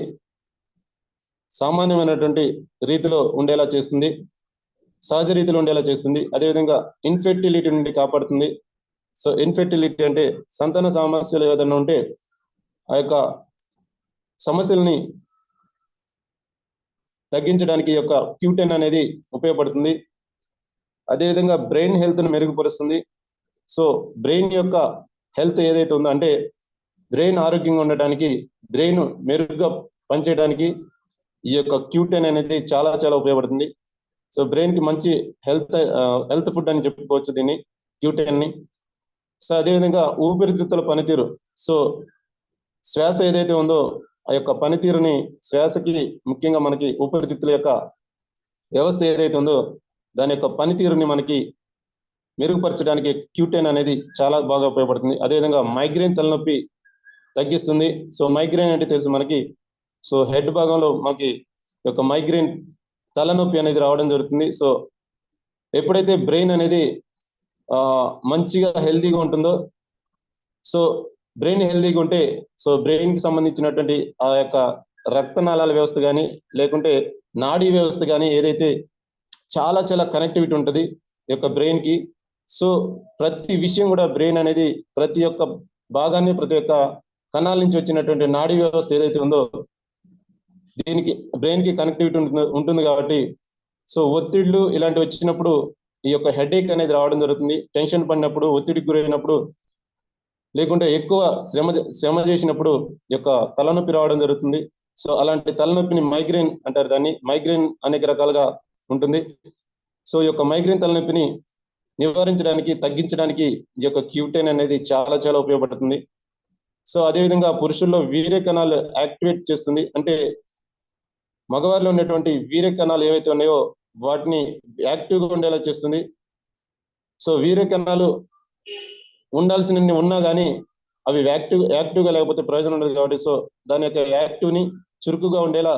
సామాన్యమైనటువంటి రీతిలో ఉండేలా చేస్తుంది, సహజ రీతిలో ఉండేలా చేస్తుంది. అదేవిధంగా ఇన్ఫెర్టిలిటీ నుండి కాపాడుతుంది. సో ఇన్ఫెర్టిలిటీ అంటే సంతాన సమస్యలు ఏదైనా ఉంటే ఆ యొక్క సమస్యల్ని తగ్గించడానికి ఈ యొక్క Q10 అనేది ఉపయోగపడుతుంది. అదేవిధంగా బ్రెయిన్ హెల్త్ను మెరుగుపరుస్తుంది. సో బ్రెయిన్ యొక్క హెల్త్ ఏదైతే ఉందో, అంటే బ్రెయిన్ ఆరోగ్యంగా ఉండటానికి, బ్రెయిన్ మెరుగ్గా పనిచేయడానికి ఈ యొక్క Q10 అనేది చాలా చాలా ఉపయోగపడుతుంది. సో బ్రెయిన్కి మంచి హెల్త్ ఫుడ్ అని చెప్పుకోవచ్చు దీన్ని, Q10ని. సో అదేవిధంగా ఊపిరితిత్తుల పనితీరు, సో శ్వాస ఏదైతే ఉందో ఆ యొక్క పనితీరుని, శ్వాసకి ముఖ్యంగా మనకి ఊపిరితిత్తుల యొక్క వ్యవస్థ ఏదైతే ఉందో దాని యొక్క పనితీరుని మనకి మెరుగుపరచడానికి Q10 అనేది చాలా బాగా ఉపయోగపడుతుంది. అదేవిధంగా మైగ్రేన్ తలనొప్పి తగ్గిస్తుంది. సో మైగ్రేన్ అంటే తెలుసు మనకి, సో హెడ్ భాగంలో మనకి యొక్క మైగ్రేన్ తలనొప్పి అనేది రావడం జరుగుతుంది. సో ఎప్పుడైతే బ్రెయిన్ అనేది మంచిగా హెల్తీగా ఉంటుందో, సో బ్రెయిన్ హెల్తీగా ఉంటే, సో బ్రెయిన్కి సంబంధించినటువంటి ఆ యొక్క రక్తనాళాల వ్యవస్థ కానీ, లేకుంటే నాడీ వ్యవస్థ కానీ ఏదైతే చాలా చాలా కనెక్టివిటీ ఉంటుంది ఈ యొక్క బ్రెయిన్కి. సో ప్రతి విషయం కూడా బ్రెయిన్ అనేది ప్రతి ఒక్క భాగాన్ని, ప్రతి ఒక్క కణాల నుంచి వచ్చినటువంటి నాడీ వ్యవస్థ ఏదైతే ఉందో దీనికి బ్రెయిన్కి కనెక్టివిటీ ఉంటుంది కాబట్టి, సో ఒత్తిళ్లు ఇలాంటివి వచ్చినప్పుడు ఈ యొక్క హెడేక్ అనేది రావడం జరుగుతుంది. టెన్షన్ పడినప్పుడు, ఒత్తిడికి గురైనప్పుడు లేకుంటే ఎక్కువ శ్రమ చేసినప్పుడు ఈ యొక్క తలనొప్పి రావడం జరుగుతుంది. సో అలాంటి తలనొప్పిని మైగ్రేన్ అంటారు. దాన్ని మైగ్రేన్ అనేక రకాలుగా ఉంటుంది. సో ఈ యొక్క మైగ్రేన్ తలనొప్పిని నివారించడానికి, తగ్గించడానికి ఈ యొక్క Q10 అనేది చాలా చాలా ఉపయోగపడుతుంది. సో అదేవిధంగా పురుషుల్లో వీర్య కణాలు యాక్టివేట్ చేస్తుంది. అంటే మగవారిలో ఉన్నటువంటి వీర్య కణాలు ఏవైతే ఉన్నాయో వాటిని యాక్టివ్గా ఉండేలా చేస్తుంది. సో వీర్య కణాలు ఉండాల్సినన్ని ఉన్నా కానీ అవి యాక్టివ్గా లేకపోతే ప్రయోజనం ఉండదు కాబట్టి సో దాని యొక్క యాక్టివ్ని చురుకుగా ఉండేలా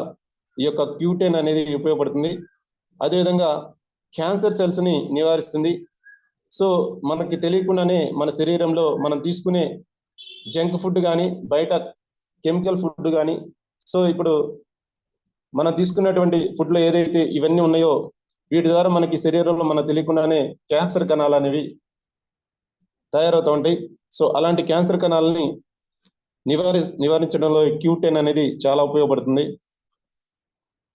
ఈ యొక్క Q10 అనేది ఉపయోగపడుతుంది. అదేవిధంగా క్యాన్సర్ సెల్స్ని నివారిస్తుంది. సో మనకి తెలియకుండానే మన శరీరంలో మనం తీసుకునే జంక్ ఫుడ్ కానీ, బయట కెమికల్ ఫుడ్ కానీ, సో ఇప్పుడు మనం తీసుకున్నటువంటి ఫుడ్లో ఏదైతే ఇవన్నీ ఉన్నాయో వీటి ద్వారా మనకి శరీరంలో మనకు తెలియకుండానే క్యాన్సర్ కణాలు అనేవి తయారవుతూ ఉంటాయి. సో అలాంటి క్యాన్సర్ కణాలని నివారించడంలో Q10 అనేది చాలా ఉపయోగపడుతుంది.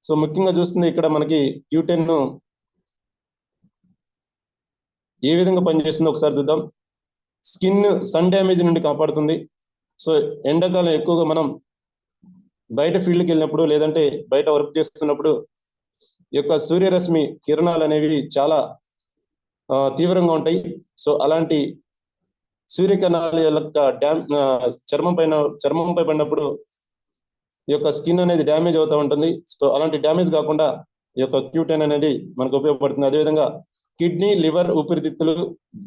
సో ముఖ్యంగా చూస్తుంది ఇక్కడ మనకి Q10 ఏ విధంగా పనిచేస్తుందో ఒకసారి చూద్దాం. స్కిన్ సన్ డ్యామేజ్ నుండి కాపాడుతుంది. సో ఎండాకాలం ఎక్కువగా మనం బయట ఫీల్డ్కి వెళ్ళినప్పుడు లేదంటే బయట వర్క్ చేస్తున్నప్పుడు ఈ యొక్క సూర్యరశ్మి కిరణాలు అనేవి చాలా తీవ్రంగా ఉంటాయి. సో అలాంటి సూర్యకిరణాల యొక్క చర్మంపై పడినప్పుడు ఈ యొక్క స్కిన్ అనేది డ్యామేజ్ అవుతూ ఉంటుంది. సో అలాంటి డ్యామేజ్ కాకుండా ఈ యొక్క Q10 అనేది మనకు ఉపయోగపడుతుంది. అదేవిధంగా కిడ్నీ, లివర్, ఊపిరితిత్తులు,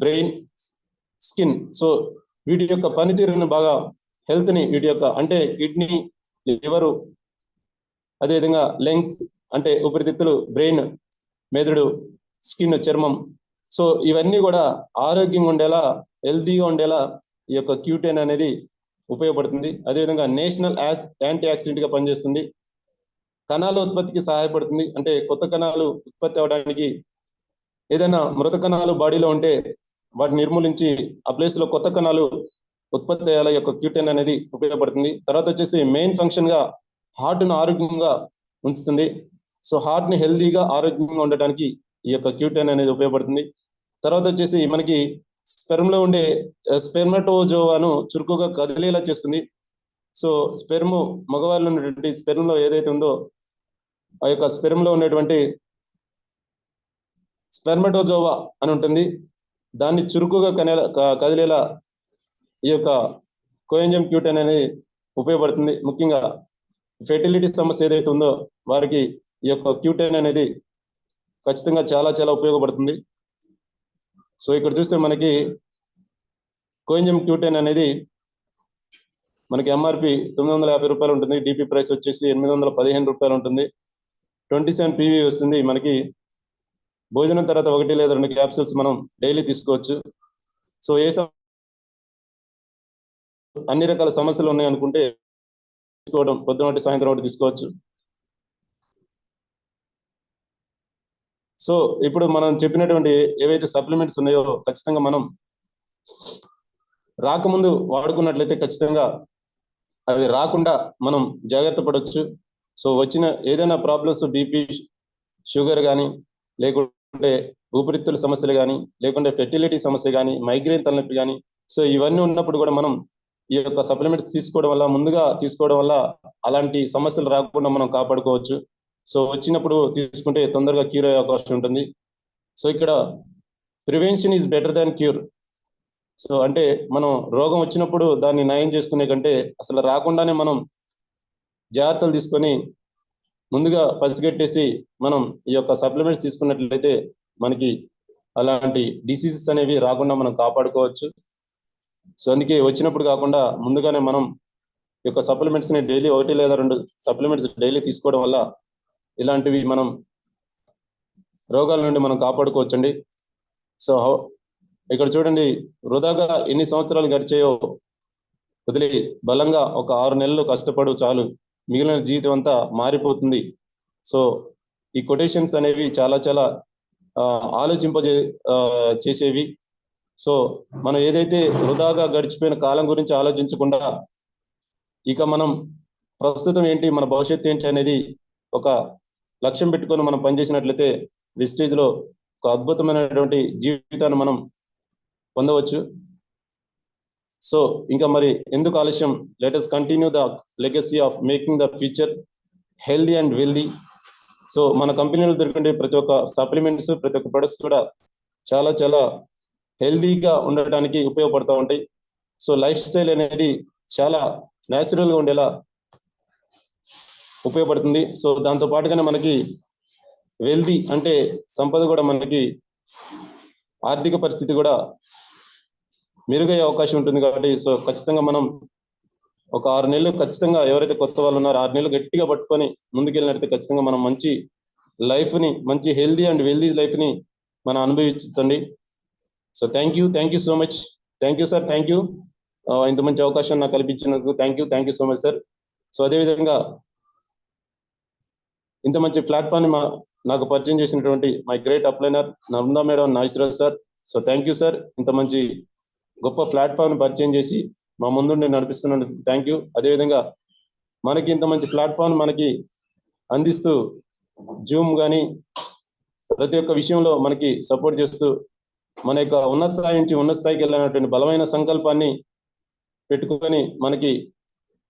బ్రెయిన్, స్కిన్, సో వీటి యొక్క పనితీరును బాగా హెల్త్ని వీటి యొక్క అంటే కిడ్నీ, లివరు, అదేవిధంగా లంగ్స్ అంటే ఊపిరితిత్తులు, బ్రెయిన్, మెదడు, స్కిన్, చర్మం, సో ఇవన్నీ కూడా ఆరోగ్యంగా ఉండేలా, హెల్తీగా ఉండేలా ఈ యొక్క Q10 అనేది ఉపయోగపడుతుంది. అదేవిధంగా నేషనల్ యాంటీ ఆక్సిడెంట్గా పనిచేస్తుంది. కణాల ఉత్పత్తికి సహాయపడుతుంది. అంటే కొత్త కణాలు ఉత్పత్తి అవడానికి, ఏదైనా మృత కణాలు బాడీలో ఉంటే వాటిని నిర్మూలించి ఆ ప్లేస్లో కొత్త కణాలు ఉత్పత్తి అయ్యేలా యొక్క Q10 అనేది ఉపయోగపడుతుంది. తర్వాత వచ్చేసి మెయిన్ ఫంక్షన్గా హార్ట్ను ఆరోగ్యంగా ఉంచుతుంది. సో హార్ట్ని హెల్తీగా ఆరోగ్యంగా ఉండటానికి ఈ యొక్క Q10 అనేది ఉపయోగపడుతుంది. తర్వాత వచ్చేసి మనకి స్పెర్మ్లో ఉండే స్పెర్మటోజోవాను చురుకుగా కదిలేలా చేస్తుంది. సో మగవారిలో ఉన్నటువంటి స్పెర్మ్లో ఏదైతే ఉందో ఆ యొక్క స్పెర్మ్లో ఉన్నటువంటి స్పెర్మటోజోవా అని ఉంటుంది. దాన్ని చురుకుగా కదిలేలా ఈ యొక్క కోఎంజైమ్ Q10 అనేది ఉపయోగపడుతుంది. ముఖ్యంగా ఫెర్టిలిటీ సమస్య ఏదైతే ఉందో వారికి ఈ యొక్క Q10 అనేది ఖచ్చితంగా చాలా చాలా ఉపయోగపడుతుంది. సో ఇక్కడ చూస్తే మనకి కోఎంజైమ్ Q10 అనేది మనకి MRP 950 రూపాయలు ఉంటుంది. DP ప్రైస్ వచ్చేసి 815 రూపాయలు ఉంటుంది. 27 PV వస్తుంది. మనకి భోజనం తర్వాత 1 లేదా 2 క్యాప్సూల్స్ మనం డైలీ తీసుకోవచ్చు. సో అన్ని రకాల సమస్యలు ఉన్నాయనుకుంటే తీసుకోవడం, పొద్దున ఒకటి సాయంత్రం ఒకటి తీసుకోవచ్చు. సో ఇప్పుడు మనం చెప్పినటువంటి ఏవైతే సప్లిమెంట్స్ ఉన్నాయో ఖచ్చితంగా మనం రాకముందు వాడుకున్నట్లయితే ఖచ్చితంగా అవి రాకుండా మనం జాగ్రత్త పడవచ్చు. సో వచ్చిన ఏదైనా ప్రాబ్లమ్స్, బీపీ, షుగర్ కానీ, లేకుంటే ఊపిరితిత్తుల సమస్యలు కానీ, లేకుంటే ఫెర్టిలిటీ సమస్య కానీ, మైగ్రేన్ తలనొప్పి కానీ, సో ఇవన్నీ ఉన్నప్పుడు కూడా మనం ఈ యొక్క సప్లిమెంట్స్ ముందుగా తీసుకోవడం వల్ల అలాంటి సమస్యలు రాకుండా మనం కాపాడుకోవచ్చు. సో వచ్చినప్పుడు తీసుకుంటే తొందరగా క్యూర్ అయ్యే అవకాశం ఉంటుంది. సో ఇక్కడ prevention is better than cure. So అంటే మనం రోగం వచ్చినప్పుడు దాన్ని నయం చేసుకునే కంటే అసలు రాకుండానే మనం జాగ్రత్తలు తీసుకొని ముందుగా పసిగట్టేసి మనం ఈ యొక్క సప్లిమెంట్స్ తీసుకున్నట్లయితే మనకి అలాంటి డిసీజెస్ అనేవి రాకుండా మనం కాపాడుకోవచ్చు. సో అందుకే వచ్చినప్పుడు కాకుండా ముందుగానే మనం ఈ యొక్క సప్లిమెంట్స్ని డైలీ 1 లేదా 2 సప్లిమెంట్స్ డైలీ తీసుకోవడం వల్ల ఇలాంటివి మనం రోగాల నుండి మనం కాపాడుకోవచ్చండి. సో ఇక్కడ చూడండి, వృధాగా ఎన్ని సంవత్సరాలు గడిచాయో వదిలి బలంగా ఒక 6 నెలలు కష్టపడు చాలు, మిగిలిన జీవితం అంతా మారిపోతుంది. సో ఈ కొటేషన్స్ అనేవి చాలా చాలా చేసేవి. సో మనం ఏదైతే వృధాగా గడిచిపోయిన కాలం గురించి ఆలోచించకుండా ఇక మనం ప్రస్తుతం ఏంటి, మన భవిష్యత్తు ఏంటి అనేది ఒక లక్ష్యం పెట్టుకొని మనం పనిచేసినట్లయితే విస్టేజ్లో ఒక అద్భుతమైనటువంటి జీవితాన్ని మనం పొందవచ్చు. సో ఇంకా మరి ఎందుకు ఆలస్యం, let us continue the legacy of making the future healthy and wealthy. So మన కంపెనీలో దొరికే ప్రతి ఒక్క సప్లిమెంట్స్, ప్రతి ఒక్క ప్రొడక్ట్స్ కూడా చాలా చాలా హెల్దీగా ఉండటానికి ఉపయోగపడుతూ ఉంటాయి. సో లైఫ్ స్టైల్ అనేది చాలా న్యాచురల్గా ఉండేలా ఉపయోగపడుతుంది. సో దాంతో పాటుగానే మనకి వెల్దీ అంటే సంపద కూడా, మనకి ఆర్థిక పరిస్థితి కూడా మెరుగయ్యే అవకాశం ఉంటుంది. కాబట్టి సో ఖచ్చితంగా మనం ఒక 6 నెలలు ఖచ్చితంగా ఎవరైతే కొత్త వాళ్ళు ఉన్నారో 6 నెలలు గట్టిగా పట్టుకొని ముందుకెళ్ళినట్లయితే ఖచ్చితంగా మనం మంచి లైఫ్ని, మంచి హెల్దీ అండ్ వెల్దీ లైఫ్ని మనం అనుభవించండి. So thank you so much. Thank you sir, thank you. ఇంత మంచి అవకాశం నాకు కల్పించినందుకు thank you so much sir. So అదేవిధంగా ఇంత మంచి ప్లాట్ఫామ్ నాకు పరిచయం చేసినటువంటి మై గ్రేట్ అప్లైనర్ Nanda madam, Nageswararao sir. So thank you sir, ఇంత మంచి గొప్ప ప్లాట్ఫామ్ పరిచయం చేసి మా ముందు నడిపిస్తున్నందుకు థ్యాంక్ యూ. అదేవిధంగా మనకి ఇంత మంచి ప్లాట్ఫామ్ మనకి అందిస్తూ జూమ్ కానీ ప్రతి ఒక్క విషయంలో మనకి సపోర్ట్ చేస్తూ మన యొక్క ఉన్నత స్థాయి నుంచి ఉన్నత స్థాయికి వెళ్ళినటువంటి బలమైన సంకల్పాన్ని పెట్టుకొని మనకి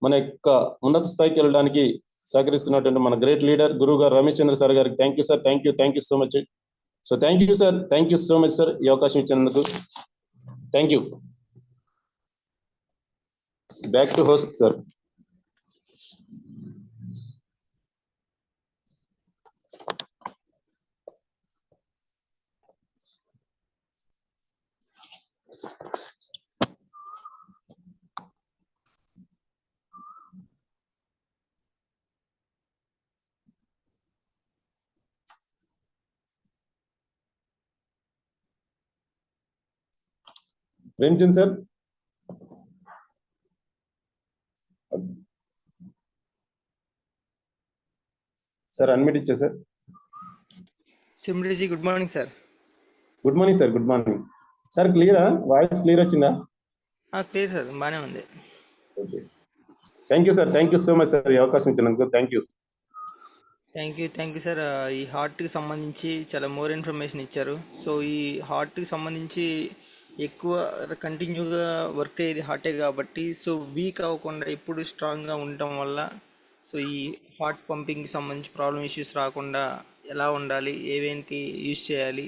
మన యొక్క ఉన్నత స్థాయికి వెళ్ళడానికి సహకరిస్తున్నటువంటి మన గ్రేట్ లీడర్ గురువు గారు రమేష్ చంద్ర సార్ గారికి thank you sir, thank you so much. So thank you sir, thank you so much sir, ఈ అవకాశం ఇచ్చినందుకు thank you. Back to host sir. Premchand sir. Sir unmute ఇచ్చా సార్. సిమ్రిజీ good morning sir. Good morning sir, good morning sir. క్లియరా, వాయిస్ క్లియర్ వచ్చిందా? క్లియర్ సార్, బాగానే ఉంది. Okay, thank you sir, thank you so much sir, ఈ అవకాశం ఇచ్చినందుకు thank you. Thank you sir. ఈ హార్ట్కి సంబంధించి చాలా మోర్ ఇన్ఫర్మేషన్ ఇచ్చారు. సో ఈ హార్ట్కి సంబంధించి ఎక్కువ కంటిన్యూగా వర్క్ అయ్యేది హార్టే కాబట్టి, సో వీక్ అవ్వకుండా ఎప్పుడు స్ట్రాంగ్గా ఉండటం వల్ల సో ఈ హార్ట్ పంపింగ్కి సంబంధించి ప్రాబ్లమ్ ఇష్యూస్ రాకుండా ఎలా ఉండాలి, ఏవేంటి యూజ్ చేయాలి.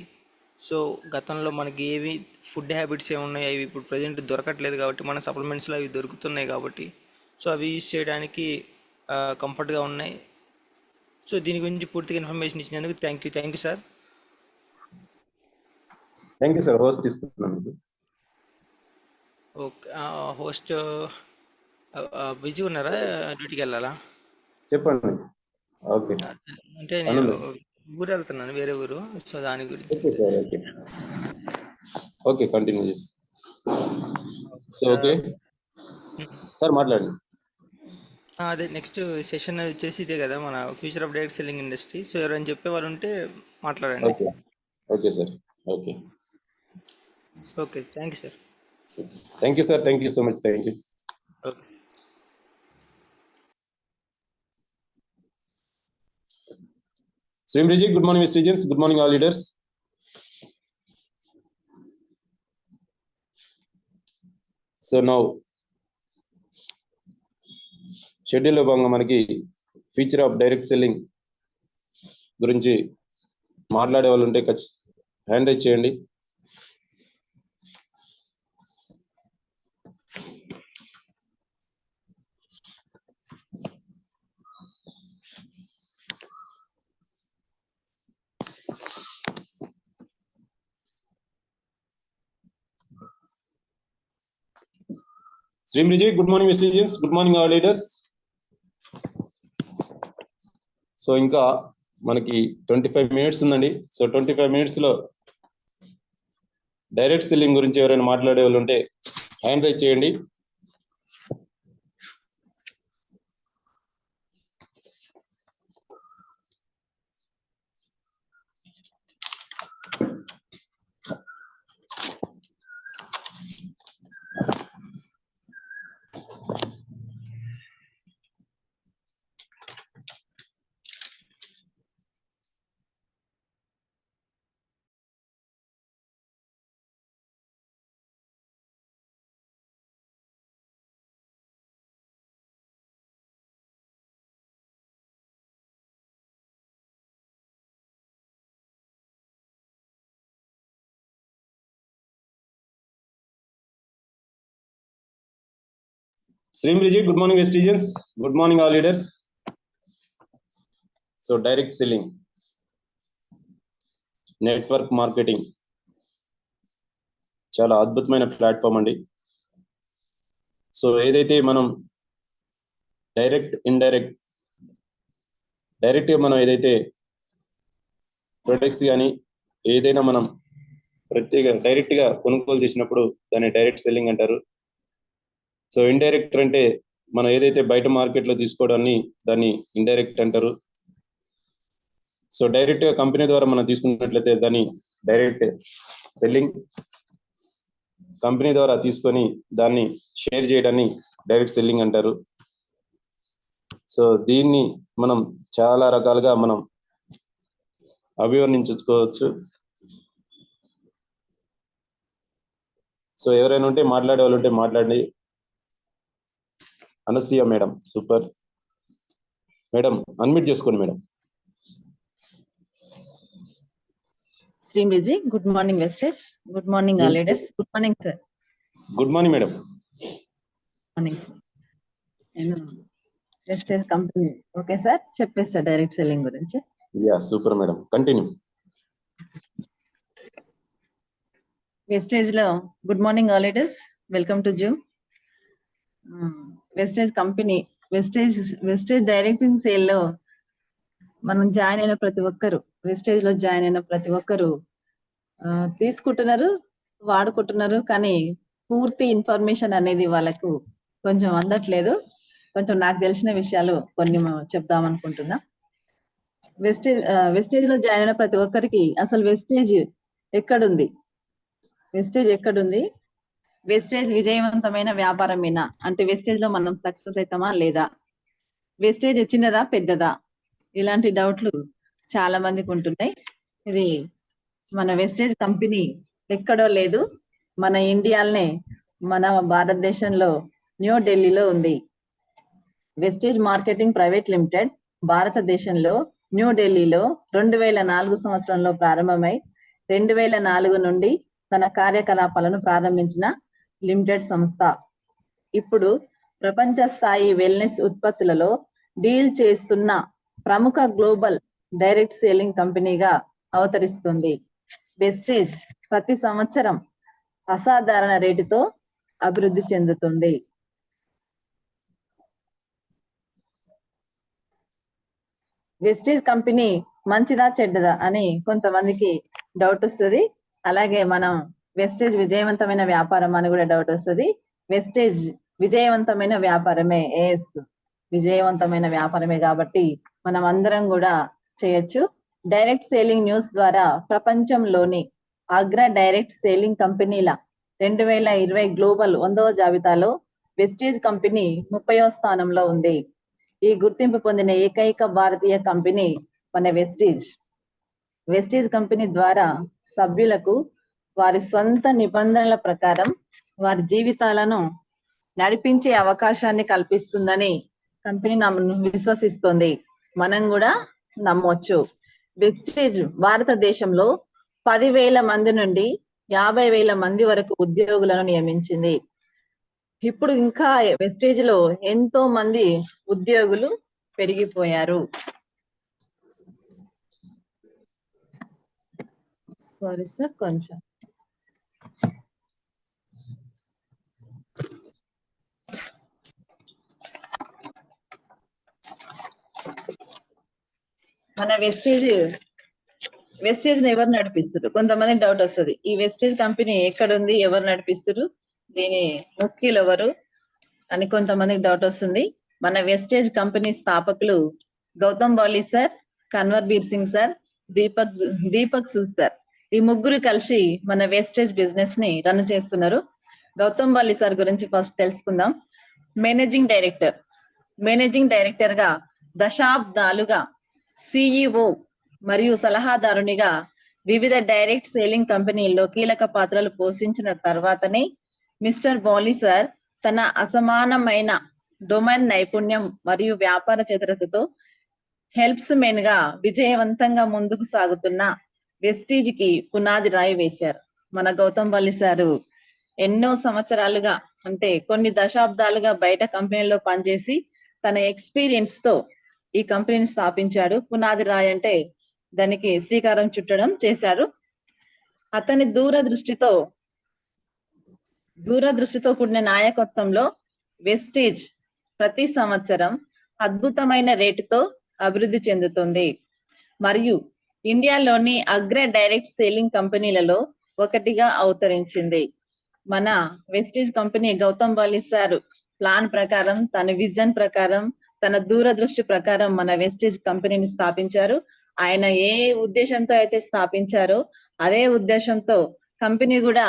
సో గతంలో మనకి ఏవి ఫుడ్ హ్యాబిట్స్ ఏమున్నాయి అవి ఇప్పుడు ప్రజెంట్ దొరకట్లేదు కాబట్టి మన సప్లిమెంట్స్లో అవి దొరుకుతున్నాయి కాబట్టి సో అవి యూజ్ చేయడానికి కంఫర్ట్గా ఉన్నాయి. సో దీని గురించి పూర్తిగా ఇన్ఫర్మేషన్ ఇచ్చినందుకు thank you sir. Thank you sir, host ఇస్తున్నాను. ఓకే, హోస్ట్ బిజీ ఉన్నారా, డ్యూటీకి వెళ్ళాలా? చెప్పండి. ఓకే, అంటే నేను ఊరు వెళ్తున్నాను, వేరే ఊరు. సో దాని గురించి okay sir, okay okay, continue చేసి. సో ఓకే సార్, మాట్లాడండి. అదే నెక్స్ట్ సెషన్ వచ్చేసి ఇదే కదా, మన future of direct selling industry. So ఎవరైనా చెప్పేవారు ఉంటే మాట్లాడండి. Okay okay sir, okay okay, thank you sir. Thank you sir, thank you so much, thank you. Okay. Srimriji, good morning, students. Good morning, all leaders. So now, schedule లో భాగంగా మనకి ఫీచర్ ఆఫ్ డైరెక్ట్ సెల్లింగ్ గురించి మాట్లాడే వాళ్ళు ఉంటే హ్యాండ్ రైజ్ చేయండి. Srimriji, good morning, students. Good morning, all leaders. So ఇంకా మనకి 25 minutes ఉందండి. సో 25 minutes లో డైరెక్ట్ సెల్లింగ్ గురించి ఎవరైనా మాట్లాడే వాళ్ళు ఉంటే హ్యాండ్ రైజ్ చేయండి. Srimriji, good morning, Vestigians. Good morning, all leaders. So, direct selling, network marketing, చాలా అద్భుతమైన ప్లాట్ఫామ్ అండి. సో ఏదైతే మనం డైరెక్ట్ గా మనం ఏదైతే ప్రొడక్ట్స్ కానీ ఏదైనా మనం డైరెక్ట్ గా కొనుగోలు చేసినప్పుడు దాన్ని డైరెక్ట్ సెల్లింగ్ అంటారు. సో ఇండైరెక్ట్ అంటే మనం ఏదైతే బయట మార్కెట్ లో తీసుకోవడాన్ని దాన్ని ఇండైరెక్ట్ అంటారు. సో డైరెక్ట్ గా కంపెనీ ద్వారా మనం తీసుకున్నట్లయితే దాన్ని డైరెక్ట్ సెల్లింగ్, కంపెనీ ద్వారా తీసుకొని దాన్ని షేర్ చేయడాన్ని డైరెక్ట్ సెల్లింగ్ అంటారు. సో దీన్ని మనం చాలా రకాలుగా మనం అభివర్ణించుకోవచ్చు. సో ఎవరైనా ఉంటే మాట్లాడే వాళ్ళు ఉంటే మాట్లాడండి. Anasuya madam, super madam, unmute చేసుకోండి madam. Srimriji, good morning, Vestige. Good morning, all leaders. Good morning, sir. Good morning madam. Morning, sir. నేను Vestige కంపెనీ ఓకే సార్ చెప్పేస్తా డైరెక్ట్ సెల్లింగ్ గురించి. Yeah super madam, continue. Vestige లో good morning all leaders, welcome to Zoom. Vestige company Vestige directing sale లో మనం జాయిన్ అయిన ప్రతి ఒక్కరు, వెస్టేజ్ లో జాయిన్ అయిన ప్రతి ఒక్కరు తీసుకుంటున్నారు, వాడుకుంటున్నారు, కానీ పూర్తి ఇన్ఫర్మేషన్ అనేది వాళ్ళకు కొంచెం అందట్లేదు. కొంచెం నాకు తెలిసిన విషయాలు కొన్ని చెప్దాం అనుకుంటున్నా. వెస్టేజ్ లో జాయిన్ అయిన ప్రతి ఒక్కరికి అసలు వెస్టేజ్ ఎక్కడుంది, వెస్టేజ్ విజయవంతమైన వ్యాపారమేనా అంటే వెస్టేజ్ లో మనం సక్సెస్ అవుతామా లేదా, వెస్టేజ్ చిన్నదా పెద్దదా, ఇలాంటి డౌట్లు చాలా మందికి ఉంటున్నాయి. ఇది మన వెస్టేజ్ కంపెనీ ఎక్కడో లేదు, మన ఇండియాలోనే, మన భారతదేశంలో న్యూఢిల్లీలో ఉంది. వెస్టేజ్ మార్కెటింగ్ ప్రైవేట్ లిమిటెడ్ భారతదేశంలో న్యూఢిల్లీలో 2004 సంవత్సరంలో ప్రారంభమై 2004 నుండి తన కార్యకలాపాలను ప్రారంభించిన లిమిటెడ్ సంస్థ. ఇప్పుడు ప్రపంచ స్థాయి వెల్నెస్ ఉత్పత్తులలో డీల్ చేస్తున్న ప్రముఖ గ్లోబల్ డైరెక్ట్ సేలింగ్ కంపెనీగా అవతరిస్తుంది. వెస్టేజ్ ప్రతి సంవత్సరం అసాధారణ రేటుతో అభివృద్ధి చెందుతుంది. వెస్టేజ్ కంపెనీ మంచిదా చెడ్డదా అని కొంతమందికి డౌట్ వస్తుంది. అలాగే మనం వెస్టేజ్ విజయవంతమైన వ్యాపారం అని కూడా డౌట్ వస్తుంది. వెస్టేజ్ విజయవంతమైన వ్యాపారమే, విజయవంతమైన వ్యాపారమే కాబట్టి మనం అందరం కూడా చేయొచ్చు. డైరెక్ట్ సేలింగ్ న్యూస్ ద్వారా ప్రపంచంలోని అగ్ర డైరెక్ట్ సేలింగ్ కంపెనీల 2020 గ్లోబల్ 100వ జాబితాలో వెస్టేజ్ కంపెనీ 30వ స్థానంలో ఉంది. ఈ గుర్తింపు పొందిన ఏకైక భారతీయ కంపెనీ మన వెస్టేజ్ కంపెనీ ద్వారా సభ్యులకు వారి సొంత నిబంధనల ప్రకారం వారి జీవితాలను నడిపించే అవకాశాన్ని కల్పిస్తుందని కంపెనీ విశ్వసిస్తుంది. మనం కూడా నమ్మొచ్చు. వెస్టేజ్ భారతదేశంలో 10,000 మంది నుండి 50,000 మంది వరకు ఉద్యోగులను నియమించింది. ఇప్పుడు ఇంకా వెస్టేజ్ లో ఎంతో మంది ఉద్యోగులు పెరిగిపోయారు. సారీ సార్, కొంచెం మన వెస్టేజ్ ని ఎవరు నడిపిస్తారు, కొంతమంది డౌట్ వస్తుంది. ఈ వెస్టేజ్ కంపెనీ ఎక్కడ ఉంది, ఎవరు నడిపిస్తారు, దీని ముఖ్యులు ఎవరు అని కొంతమందికి డౌట్ వస్తుంది. మన వెస్టేజ్ కంపెనీ స్థాపకులు Gautam Bali sir, Kanwar Bir Singh sir, Deepak Sood sir. ఈ ముగ్గురు కలిసి మన వెస్టేజ్ బిజినెస్ ని రన్ చేస్తున్నారు. గౌతమ్ బాలి సార్ గురించి ఫస్ట్ తెలుసుకుందాం. మేనేజింగ్ డైరెక్టర్ గా దశాబ్దాలుగా సిఇఓ మరియు సలహాదారునిగా వివిధ డైరెక్ట్ సేలింగ్ కంపెనీల్లో కీలక పాత్రలు పోషించిన తర్వాతనే మిస్టర్ బాలి సార్ తన అసమానమైన డొమైన్ నైపుణ్యం మరియు వ్యాపార చతురతతో హెల్ప్స్ మెన్ గా విజయవంతంగా ముందుకు సాగుతున్న వెస్టీజ్ కి పునాది రాయి వేశారు. మన గౌతమ్ బాలి సారు ఎన్నో సంవత్సరాలుగా అంటే కొన్ని దశాబ్దాలుగా బయట కంపెనీలో పనిచేసి తన ఎక్స్పీరియన్స్ తో ఈ కంపెనీని స్థాపించాడు. పునాది రాయి అంటే దానికి శ్రీకారం చుట్టడం చేశారు. అతని దూరదృష్టితో కూడిన నాయకత్వంలో వెస్టేజ్ ప్రతి సంవత్సరం అద్భుతమైన రేటుతో అభివృద్ధి చెందుతుంది మరియు ఇండియాలోని అగ్ర డైరెక్ట్ సేలింగ్ కంపెనీలలో ఒకటిగా అవతరించింది. మన Vestige company Gautam Bali sir plan ప్రకారం, తన విజన్ ప్రకారం, తన దూరదృష్టి ప్రకారం మన వెస్టేజ్ కంపెనీని స్థాపించారు. ఆయన ఏ ఉద్దేశంతో అయితే స్థాపించారో అదే ఉద్దేశంతో కంపెనీ కూడా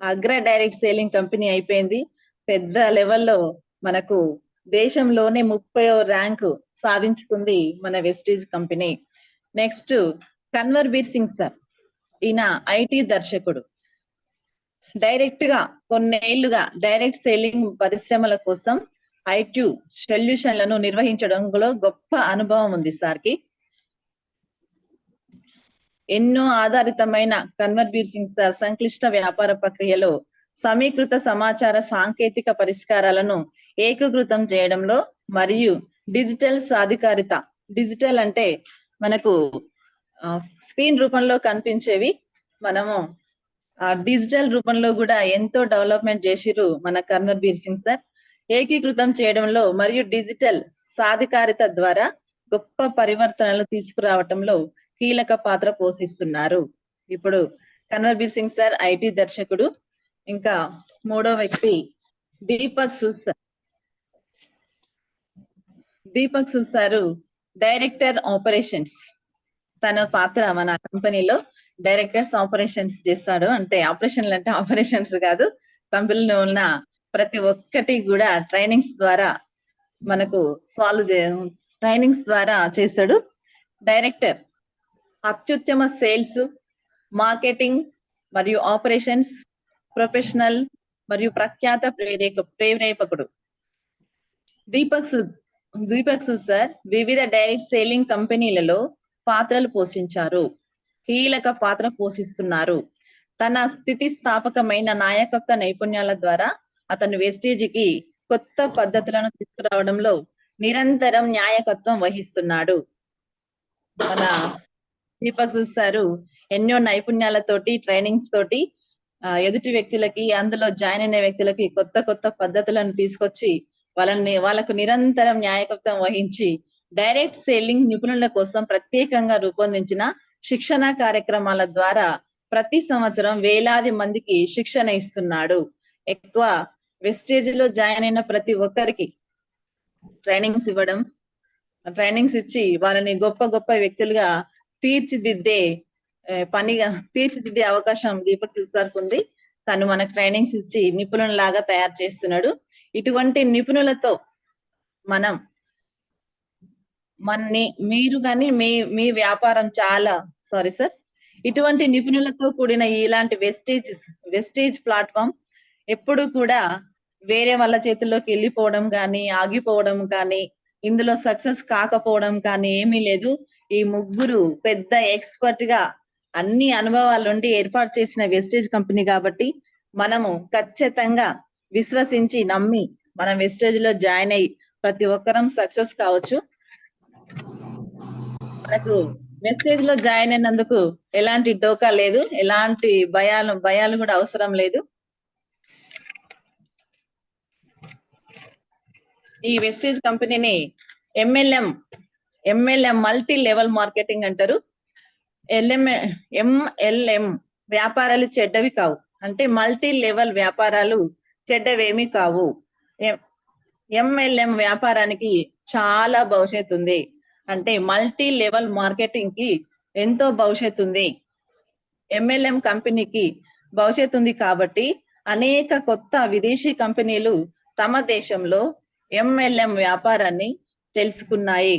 అగ్ర డైరెక్ట్ సేలింగ్ కంపెనీ అయిపోయింది. పెద్ద లెవెల్లో మనకు దేశంలోనే 30వ ర్యాంకు సాధించుకుంది మన Vestige company. Next Kanwar Bir Singh sir, ఈయన ఐటీ దర్శకుడు. డైరెక్ట్ గా కొన్నేళ్లుగా డైరెక్ట్ సేలింగ్ పరిశ్రమల కోసం ఐటీ సొల్యూషన్లను నిర్వహించడంలో గొప్ప అనుభవం ఉంది సార్కి. ఎన్నో ఆధారితమైన కన్వర్ బీర్ సింగ్ సార్ సంక్లిష్ట వ్యాపార ప్రక్రియలో సమీకృత సమాచార సాంకేతిక పరిష్కారాలను ఏకీకృతం చేయడంలో మరియు డిజిటల్ సాధికారిత, డిజిటల్ అంటే మనకు స్క్రీన్ రూపంలో కనిపించేవి, మనము డిజిటల్ రూపంలో కూడా ఎంతో డెవలప్మెంట్ చేసిరు మన కన్వర్ బీర్ సింగ్ సార్. ఏకీకృతం చేయడంలో మరియు డిజిటల్ సాధికారిత ద్వారా గొప్ప పరివర్తనలు తీసుకురావటంలో కీలక పాత్ర పోషిస్తున్నారు. ఇప్పుడు కన్వర్ బీర్ సింగ్ సార్ ఐటీ దర్శకుడు. ఇంకా మూడో వ్యక్తి Deepak Sood sir. Deepak Sood sir director operations. తన పాత్ర మన కంపెనీలో డైరెక్టర్స్ ఆపరేషన్స్ చేస్తాడు. అంటే ఆపరేషన్లు అంటే ఆపరేషన్స్ కాదు, కంపెనీలో ఉన్న ప్రతి ఒక్కటి కూడా ట్రైనింగ్స్ ద్వారా మనకు ట్రైనింగ్స్ ద్వారా చేస్తాడు. డైరెక్టర్ అత్యుత్తమ సేల్స్, మార్కెటింగ్ మరియు ఆపరేషన్స్ ప్రొఫెషనల్ మరియు ప్రఖ్యాత ప్రేరేపకుడు. దీపక్ సూద్ సార్ వివిధ డైరెక్ట్ సేలింగ్ కంపెనీలలో పాత్రలు పోషించారు, కీలక పాత్ర పోషిస్తున్నారు. తన స్థితిస్థాపకమైన నాయకత్వ నైపుణ్యాల ద్వారా అతను వెస్టేజ్కి కొత్త పద్ధతులను తీసుకురావడంలో నిరంతరం నాయకత్వం వహిస్తున్నాడు. మన దీపక్ సూద్ సారు ఎన్నో నైపుణ్యాలతోటి, ట్రైనింగ్స్ తోటి ఎదుటి వ్యక్తులకి, అందులో జాయిన్ అయిన వ్యక్తులకి కొత్త పద్ధతులను తీసుకొచ్చి వాళ్ళకు నిరంతరం నాయకత్వం వహించి డైరెక్ట్ సేలింగ్ నిపుణుల కోసం ప్రత్యేకంగా రూపొందించిన శిక్షణ కార్యక్రమాల ద్వారా ప్రతి సంవత్సరం వేలాది మందికి శిక్షణ ఇస్తున్నాడు. ఎక్కువ వెస్టేజ్ లో జాయిన్ అయిన ప్రతి ఒక్కరికి ట్రైనింగ్స్ ఇచ్చి వాళ్ళని గొప్ప వ్యక్తులుగా తీర్చిదిద్దే అవకాశం దీపక్ సూద్ సార్కు ఉంది. తను మనకు ట్రైనింగ్స్ ఇచ్చి నిపుణులలాగా తయారు చేస్తున్నాడు. ఇటువంటి నిపుణులతో మీరు కానీ మీ వ్యాపారం చాలా ఇటువంటి నిపుణులతో కూడిన ఇలాంటి వెస్టేజ్ ప్లాట్ఫామ్ ఎప్పుడు కూడా వేరే వాళ్ళ చేతుల్లోకి వెళ్ళిపోవడం కానీ, ఆగిపోవడం కానీ, ఇందులో సక్సెస్ కాకపోవడం కానీ ఏమీ లేదు. ఈ ముగ్గురు పెద్ద ఎక్స్పర్ట్ గా అన్ని అనుభవాల నుండి ఏర్పాటు చేసిన వెస్టేజ్ కంపెనీ కాబట్టి మనము ఖచ్చితంగా విశ్వసించి నమ్మి మనం వెస్టేజ్ లో జాయిన్ అయ్యి ప్రతి ఒక్కరం సక్సెస్ కావచ్చు. మనకు వెస్టేజ్ లో జాయిన్ అయినందుకు ఎలాంటి డోకా లేదు, ఎలాంటి భయాలు కూడా అవసరం లేదు. ఈ వెస్టేజ్ కంపెనీని ఎంఎల్ఎం మల్టీ లెవెల్ మార్కెటింగ్ అంటారు. ఎంఎల్ఎం వ్యాపారాలు చెడ్డవి కావు, అంటే మల్టీ లెవెల్ వ్యాపారాలు చెడ్డవేమీ కావు. ఎంఎల్ఎం వ్యాపారానికి చాలా భవిష్యత్తు ఉంది, అంటే మల్టీ లెవెల్ మార్కెటింగ్ కి ఎంతో భవిష్యత్తు ఉంది. ఎంఎల్ఎం కంపెనీకి భవిష్యత్తు ఉంది కాబట్టి అనేక కొత్త విదేశీ కంపెనీలు తమ దేశంలో ఎంఎల్ఎం వ్యాపారాన్ని తెలుసుకున్నాయి.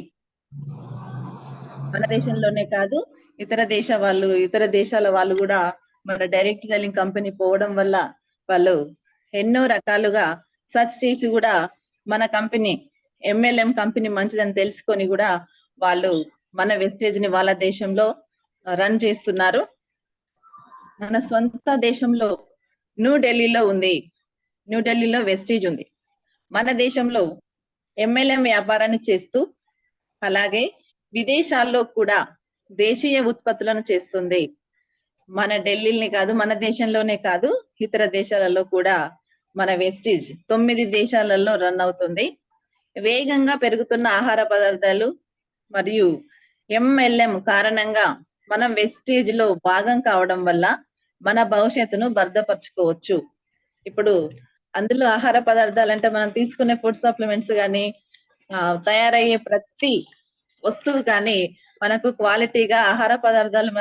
మన దేశంలోనే కాదు, ఇతర దేశాల వాళ్ళు కూడా మన డైరెక్ట్ సెల్లింగ్ కంపెనీ పోవడం వల్ల వాళ్ళు ఎన్నో రకాలుగా సర్చ్ చేసి కూడా మన కంపెనీ ఎంఎల్ఎం కంపెనీ మంచిదని తెలుసుకొని కూడా వాళ్ళు మన వెస్టేజ్ ని వాళ్ళ దేశంలో రన్ చేస్తున్నారు. మన సొంత దేశంలో న్యూఢిల్లీలో ఉంది న్యూఢిల్లీలో వెస్టీజ్ ఉంది. మన దేశంలో ఎంఎల్ఎం వ్యాపారాన్ని చేస్తూ అలాగే విదేశాల్లో కూడా దేశీయ ఉత్పత్తులను చేస్తుంది. మన ఢిల్లీని కాదు, మన దేశంలోనే కాదు, ఇతర దేశాలలో కూడా మన వెస్టీజ్ 9 దేశాలలో రన్ అవుతుంది. వేగంగా పెరుగుతున్న ఆహార పదార్థాలు మరియు ఎంఎల్ఎం కారణంగా మనం వెస్టీజ్ లో భాగం కావడం వల్ల మన భవిష్యత్తును భద్రపరచుకోవచ్చు. ఇప్పుడు అందులో ఆహార పదార్థాలు అంటే మనం తీసుకునే ఫుడ్ సప్లిమెంట్స్ కానీ తయారయ్యే ప్రతి వస్తువు కానీ మనకు క్వాలిటీగా ఆహార పదార్థాలు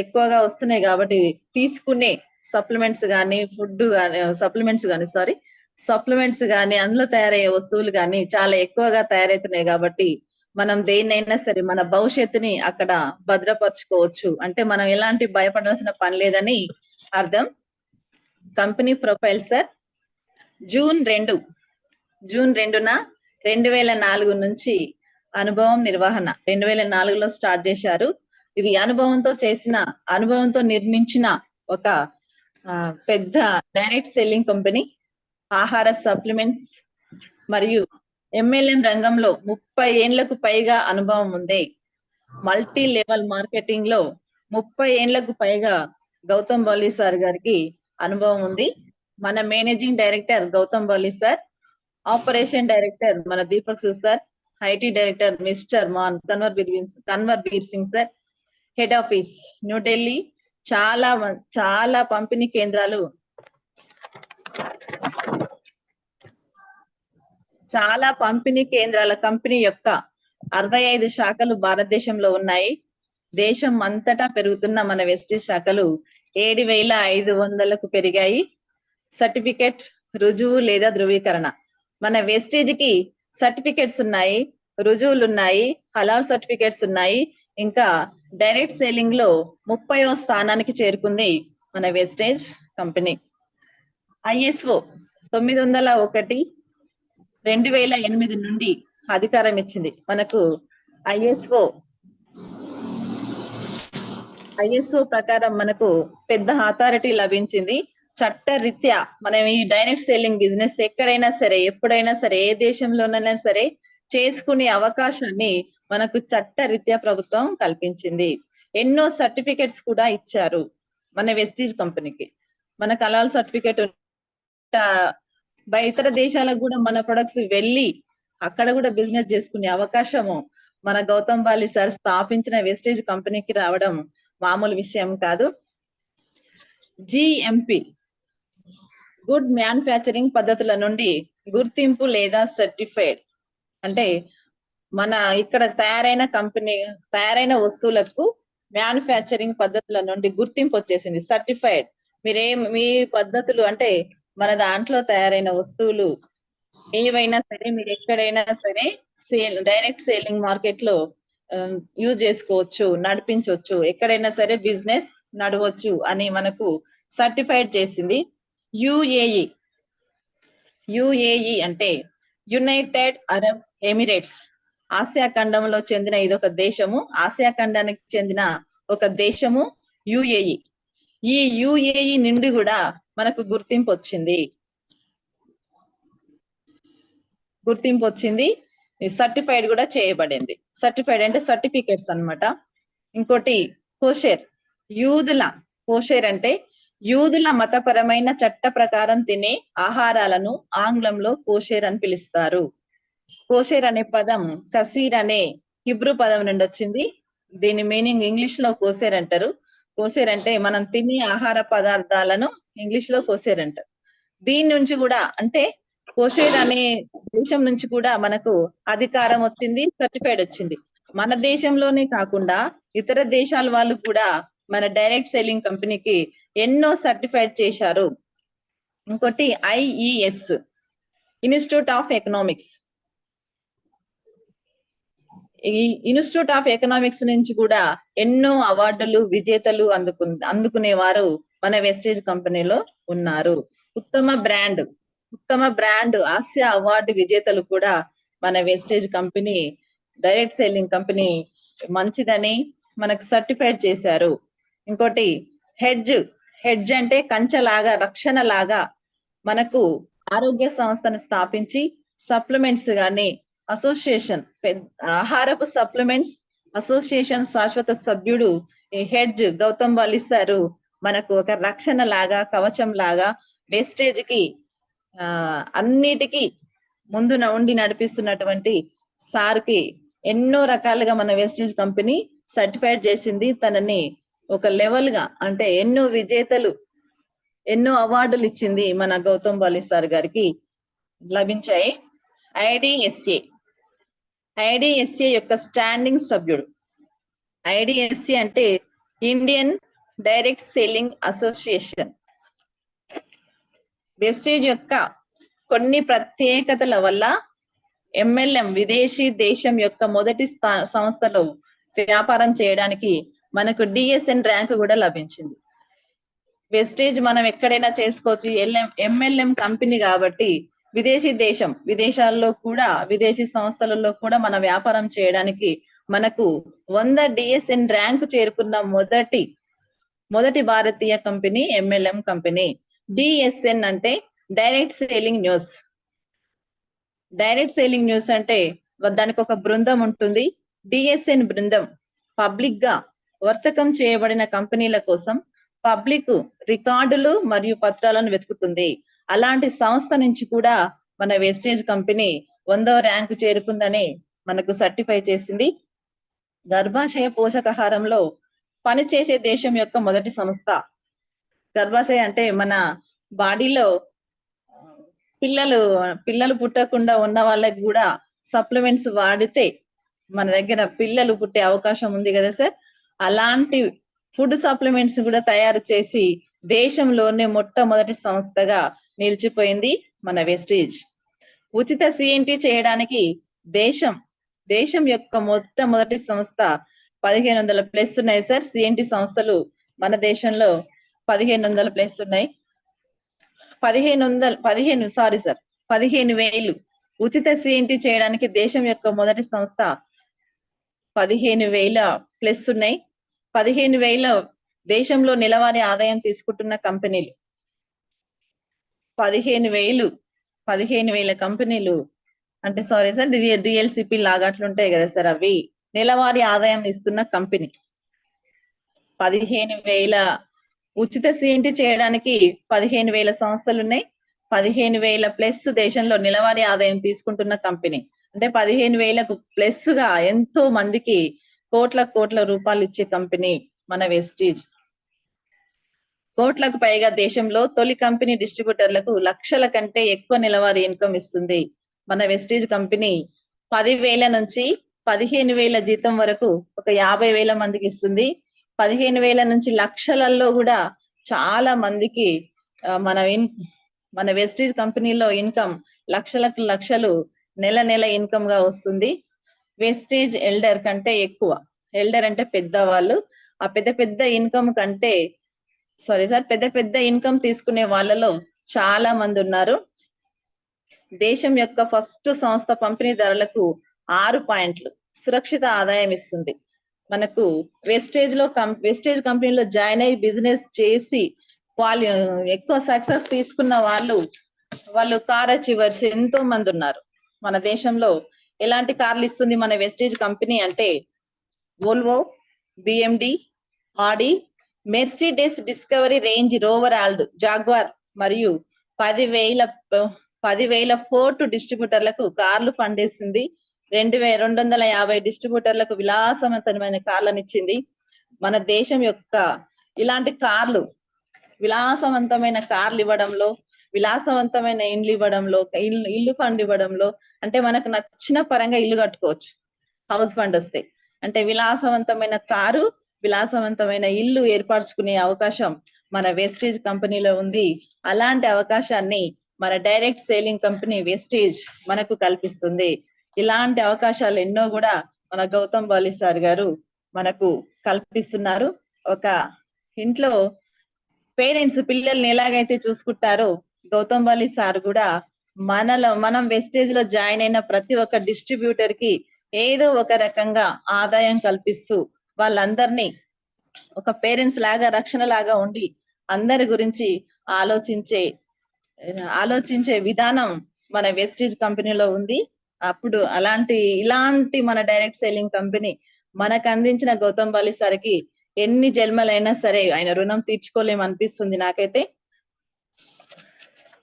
ఎక్కువగా వస్తున్నాయి కాబట్టి తీసుకునే సప్లిమెంట్స్ కానీ సప్లిమెంట్స్ కానీ అందులో తయారయ్యే వస్తువులు కానీ చాలా ఎక్కువగా తయారవుతున్నాయి కాబట్టి మనం దేన్నైనా సరే మన భవిష్యత్తుని అక్కడ భద్రపరచుకోవచ్చు. అంటే మనం ఎలాంటి భయపడాల్సిన పని లేదని అర్థం. కంపెనీ ప్రొఫైల్ సార్, జూన్ 2న 2004 నుంచి అనుభవం నిర్వహణ 2004లో స్టార్ట్ చేశారు. ఇది అనుభవంతో నిర్మించిన ఒక పెద్ద డైరెక్ట్ సెల్లింగ్ కంపెనీ. ఆహార సప్లిమెంట్స్ మరియు ఎంఎల్ఎం రంగంలో 30 ఏళ్లకు పైగా అనుభవం ఉంది. మల్టీ లెవెల్ మార్కెటింగ్ లో 30 ఏళ్లకు పైగా గౌతమ్ బాలి సార్ గారికి అనుభవం ఉంది. మన managing director Gautam Bali sir, operation director మన Deepak sir, IT director mister Man Kanwar Bir Singh sir, head office New Delhi. చాలా పంపిణీ కేంద్రాలు, కంపెనీ యొక్క 65 శాఖలు భారతదేశంలో ఉన్నాయి. దేశం అంతటా పెరుగుతున్న మన వెస్టీజ్ శాఖలు 7,500కు పెరిగాయి. సర్టిఫికెట్, రుజువు లేదా ధృవీకరణ. మన వెస్టీజ్ కి సర్టిఫికెట్స్ ఉన్నాయి, రుజువులు ఉన్నాయి, హలాల్ సర్టిఫికెట్స్ ఉన్నాయి. ఇంకా డైరెక్ట్ సెల్లింగ్ లో 30వ స్థానానికి చేరుకుంది మన వెస్టీజ్ కంపెనీ. ISO 901 2008 నుండి అధికారం ఇచ్చింది మనకు. ISO ప్రకారం మనకు పెద్ద అథారిటీ లభించింది. చట్టరీత్యా మనం ఈ డైరెక్ట్ సెల్లింగ్ బిజినెస్ ఎక్కడైనా సరే, ఎప్పుడైనా సరే, ఏ దేశంలోనైనా సరే చేసుకునే అవకాశాన్ని మనకు చట్టరీత్యా ప్రభుత్వం కల్పించింది. ఎన్నో సర్టిఫికెట్స్ కూడా ఇచ్చారు మన వెస్టీజ్ కంపెనీకి. మనకు హలాల్ సర్టిఫికెట్ ఇతర దేశాలకు కూడా మన ప్రొడక్ట్స్ వెళ్ళి అక్కడ కూడా బిజినెస్ చేసుకునే అవకాశము మన గౌతమ్ బాలి సార్ స్థాపించిన వెస్టీజ్ కంపెనీకి రావడం మామూలు విషయం కాదు. GMP గుడ్ మ్యానుఫ్యాక్చరింగ్ పద్ధతుల నుండి గుర్తింపు లేదా సర్టిఫైడ్. అంటే మన ఇక్కడ తయారైన వస్తువులకు మ్యానుఫ్యాక్చరింగ్ పద్ధతుల నుండి గుర్తింపు వచ్చేసింది, సర్టిఫైడ్. మీ పద్ధతులు అంటే మన దాంట్లో తయారైన వస్తువులు ఏవైనా సరే మీరు ఎక్కడైనా సరే డైరెక్ట్ సేలింగ్ మార్కెట్ లో యూజ్ చేసుకోవచ్చు, నడిపించవచ్చు, ఎక్కడైనా సరే బిజినెస్ నడవచ్చు అని మనకు సర్టిఫైడ్ చేసింది. UAE అంటే యునైటెడ్ అరబ్ ఎమిరేట్స్. ఆసియా ఖండంలో చెందిన ఇదొక దేశము, ఆసియా ఖండానికి చెందిన ఒక దేశము UAE. ఈ UAE నుండి కూడా మనకు గుర్తింపు వచ్చింది, సర్టిఫైడ్ కూడా చేయబడింది. సర్టిఫైడ్ అంటే సర్టిఫికేట్స్ అన్నమాట. ఇంకోటి కోషేర్. కోషేర్ అంటే యూదుల మతపరమైన చట్ట ప్రకారం తినే ఆహారాలను ఆంగ్లంలో కోషేర్ అని పిలుస్తారు. కోషేర్ అనే పదం కసీర్ అనే హిబ్రూ పదం నుండి వచ్చింది. దీని మీనింగ్ ఇంగ్లీష్ లో కోషేర్ అంటారు. కోషేర్ అంటే మనం తినే ఆహార పదార్థాలను ఇంగ్లీష్ లో కోషేర్ అంటారు. దీని నుంచి కూడా అంటే కోషేర్ అనే దేశం నుంచి కూడా మనకు అధికారం వచ్చింది, సర్టిఫైడ్ వచ్చింది. మన దేశంలోనే కాకుండా ఇతర దేశాల వాళ్ళు కూడా మన డైరెక్ట్ సెల్లింగ్ కంపెనీకి ఎన్నో సర్టిఫైడ్ చేశారు. ఇంకోటి IES ఇన్స్టిట్యూట్ ఆఫ్ ఎకనామిక్స్. ఈ ఇన్స్టిట్యూట్ ఆఫ్ ఎకనామిక్స్ నుంచి కూడా ఎన్నో అవార్డులు విజేతలు అందుకునేవారు మన వెస్టీజ్ కంపెనీలో ఉన్నారు. ఉత్తమ బ్రాండ్ ఆసియా అవార్డు విజేతలు కూడా మన Vestige company direct selling company మంచిదని మనకు సర్టిఫైడ్ చేశారు. ఇంకోటి హెడ్జ్ అంటే కంచెలాగా, రక్షణ లాగా మనకు ఆరోగ్య సంస్థను స్థాపించి సప్లిమెంట్స్ గాని అసోసియేషన్ ఆహారపు సప్లిమెంట్స్ అసోసియేషన్ శాశ్వత సభ్యుడు హెడ్ గౌతమ్ వాలి సారు మనకు ఒక రక్షణ లాగా కవచం లాగా వేస్టేజ్ కి అన్నిటికీ ముందున ఉండి నడిపిస్తున్నటువంటి సార్కి ఎన్నో రకాలుగా మన వేస్టేజ్ కంపెనీ సర్టిఫైడ్ చేసింది. తనని ఒక లెవెల్ గా అంటే ఎన్నో విజేతలు ఎన్నో అవార్డులు ఇచ్చింది మన గౌతమ్ వాలి సార్ గారికి లభించాయి. ఐడిఎస్ఏ యొక్క స్టాండింగ్ సభ్యుడు. ఐడిఎస్ఏ అంటే Indian direct selling association. Vestige యొక్క కొన్ని ప్రత్యేకతల వల్ల ఎంఎల్ఎం విదేశీ దేశం యొక్క మొదటి సంస్థలో వ్యాపారం చేయడానికి మనకు డిఎస్ఎన్ ర్యాంక్ కూడా లభించింది. వెస్టేజ్ మనం ఎక్కడైనా చేసుకోవచ్చు. ఎంఎల్ఎం కంపెనీ కాబట్టి విదేశాల్లో కూడా విదేశీ సంస్థలలో కూడా మన వ్యాపారం చేయడానికి మనకు 100 డిఎస్ఎన్ ర్యాంక్ చేరుకున్న మొదటి భారతీయ కంపెనీ ఎంఎల్ఎం కంపెనీ. డిఎస్ఎన్ అంటే direct selling news. Direct selling news అంటే దానికి ఒక బృందం ఉంటుంది. డిఎస్ఎన్ బృందం పబ్లిక్ గా వర్తకం చేయబడిన కంపెనీల కోసం పబ్లిక్ రికార్డులు మరియు పత్రాలను వెతుకుతుంది. అలాంటి సంస్థ నుంచి కూడా మన వెస్టేజ్ కంపెనీ 100వ ర్యాంకు చేరుకుందని మనకు సర్టిఫై చేసింది. గర్భాశయ పోషకాహారంలో పనిచేసే దేశం యొక్క మొదటి సంస్థ. గర్భాశయ అంటే మన బాడీలో పిల్లలు పుట్టకుండా ఉన్న వాళ్ళకి కూడా సప్లిమెంట్స్ వాడితే మన దగ్గర పిల్లలు పుట్టే అవకాశం ఉంది కదా సార్. అలాంటి ఫుడ్ సప్లిమెంట్స్ కూడా తయారు చేసి దేశంలోనే మొట్టమొదటి సంస్థగా నిలిచిపోయింది మన వెస్టేజ్. ఉచిత సిఎన్టి చేయడానికి దేశం యొక్క మొట్టమొదటి సంస్థ 1500 ప్లస్ ఉన్నాయి సార్. సిఎన్టి సంస్థలు మన దేశంలో 1500 ప్లస్ ఉన్నాయి. 15,000 ఉచిత సిఎన్టి చేయడానికి దేశం యొక్క మొదటి సంస్థ 15,000 ప్లస్ ఉన్నాయి. 15,000 దేశంలో నెలవారీ ఆదాయం తీసుకుంటున్న కంపెనీలు 15,000 కంపెనీలు అంటే సారీ సార్ డిఎల్సిపి లాగా అట్లుంటాయి కదా సార్. అవి నెలవారీ ఆదాయం ఇస్తున్న కంపెనీ. 15,000 ఉచిత సిఎన్టి చేయడానికి 15,000 సంస్థలు ఉన్నాయి. 15,000 ప్లస్ దేశంలో నెలవారీ ఆదాయం తీసుకుంటున్న కంపెనీ. అంటే 15,000కు ప్లస్ గా ఎంతో మందికి కోట్ల రూపాయలు ఇచ్చే కంపెనీ మన వెస్టేజ్. కోట్లకు పైగా దేశంలో తొలి కంపెనీ డిస్ట్రిబ్యూటర్లకు లక్షల కంటే ఎక్కువ నెలవారీ ఇన్కమ్ ఇస్తుంది. మన వెస్టేజ్ కంపెనీ 10,000 నుంచి 15,000 జీతం వరకు ఒక 50,000 మందికి ఇస్తుంది. 15,000 నుంచి లక్షలలో కూడా చాలా మందికి మన వెస్టేజ్ కంపెనీలో ఇన్కమ్ లక్షలు నెల ఇన్కమ్ గా వస్తుంది. వెస్టేజ్ ఎల్డర్ కంటే ఎక్కువ. ఎల్డర్ అంటే పెద్దవాళ్ళు. ఆ పెద్ద ఇన్కమ్ కంటే పెద్ద ఇన్కమ్ తీసుకునే వాళ్ళలో చాలా మంది ఉన్నారు. దేశం యొక్క ఫస్ట్ సంస్థ పంపిణీదారులకు 6 పాయింట్లు సురక్షిత ఆదాయం ఇస్తుంది. మనకు వెస్టేజ్ కంపెనీలో జాయిన్ అయ్యి బిజినెస్ చేసి వాళ్ళు ఎక్కువ సక్సెస్ తీసుకున్న వాళ్ళు కార్ అచీవర్స్ ఎంతో మంది ఉన్నారు. మన దేశంలో ఎలాంటి కార్లు ఇస్తుంది మన వెస్టేజ్ కంపెనీ అంటే Volvo, BMW, Audi, Mercedes, Discovery, Range Rover, ఆల్డ్, జాగ్వార్ మరియు 10,000 ఫోర్ట్ డిస్ట్రిబ్యూటర్లకు కార్లు ఫండ్ ఇస్తుంది. 2,250 డిస్ట్రిబ్యూటర్లకు విలాసవంతమైన కార్లను ఇచ్చింది. మన దేశం యొక్క ఇలాంటి విలాసవంతమైన కార్లు ఇవ్వడంలో, విలాసవంతమైన ఇండ్లు ఇవ్వడంలో, ఇల్లు ఫండ్ ఇవ్వడంలో, అంటే మనకు నచ్చిన పరంగా ఇల్లు కట్టుకోవచ్చు హౌస్ ఫండ్ వస్తే. అంటే విలాసవంతమైన కారు, విలాసవంతమైన ఇల్లు ఏర్పరచుకునే అవకాశం మన వెస్టేజ్ కంపెనీలో ఉంది. అలాంటి అవకాశాన్ని మన డైరెక్ట్ సేలింగ్ కంపెనీ వెస్టేజ్ మనకు కల్పిస్తుంది. ఇలాంటి అవకాశాలు ఎన్నో కూడా మన గౌతమ్ వాలి సార్ గారు మనకు కల్పిస్తున్నారు. ఒక ఇంట్లో పేరెంట్స్ పిల్లల్ని ఎలాగైతే చూసుకుంటారో గౌతమ్ వాలి సార్ కూడా మనం వెస్టేజ్ లో జాయిన్ అయిన ప్రతి ఒక్క డిస్ట్రిబ్యూటర్ కి ఏదో ఒక రకంగా ఆదాయం కల్పిస్తూ వాళ్ళందరినీ ఒక పేరెంట్స్ లాగా రక్షణ లాగా ఉండి అందరి గురించి ఆలోచించే ఆలోచించే విధానం మన వెస్టీజ్ కంపెనీలో ఉంది. అప్పుడు ఇలాంటి మన డైరెక్ట్ సెల్లింగ్ కంపెనీ మనకు అందించిన గౌతమ్ బాలి సార్కి ఎన్ని జన్మలైనా సరే ఆయన రుణం తీర్చుకోలేము అనిపిస్తుంది నాకైతే.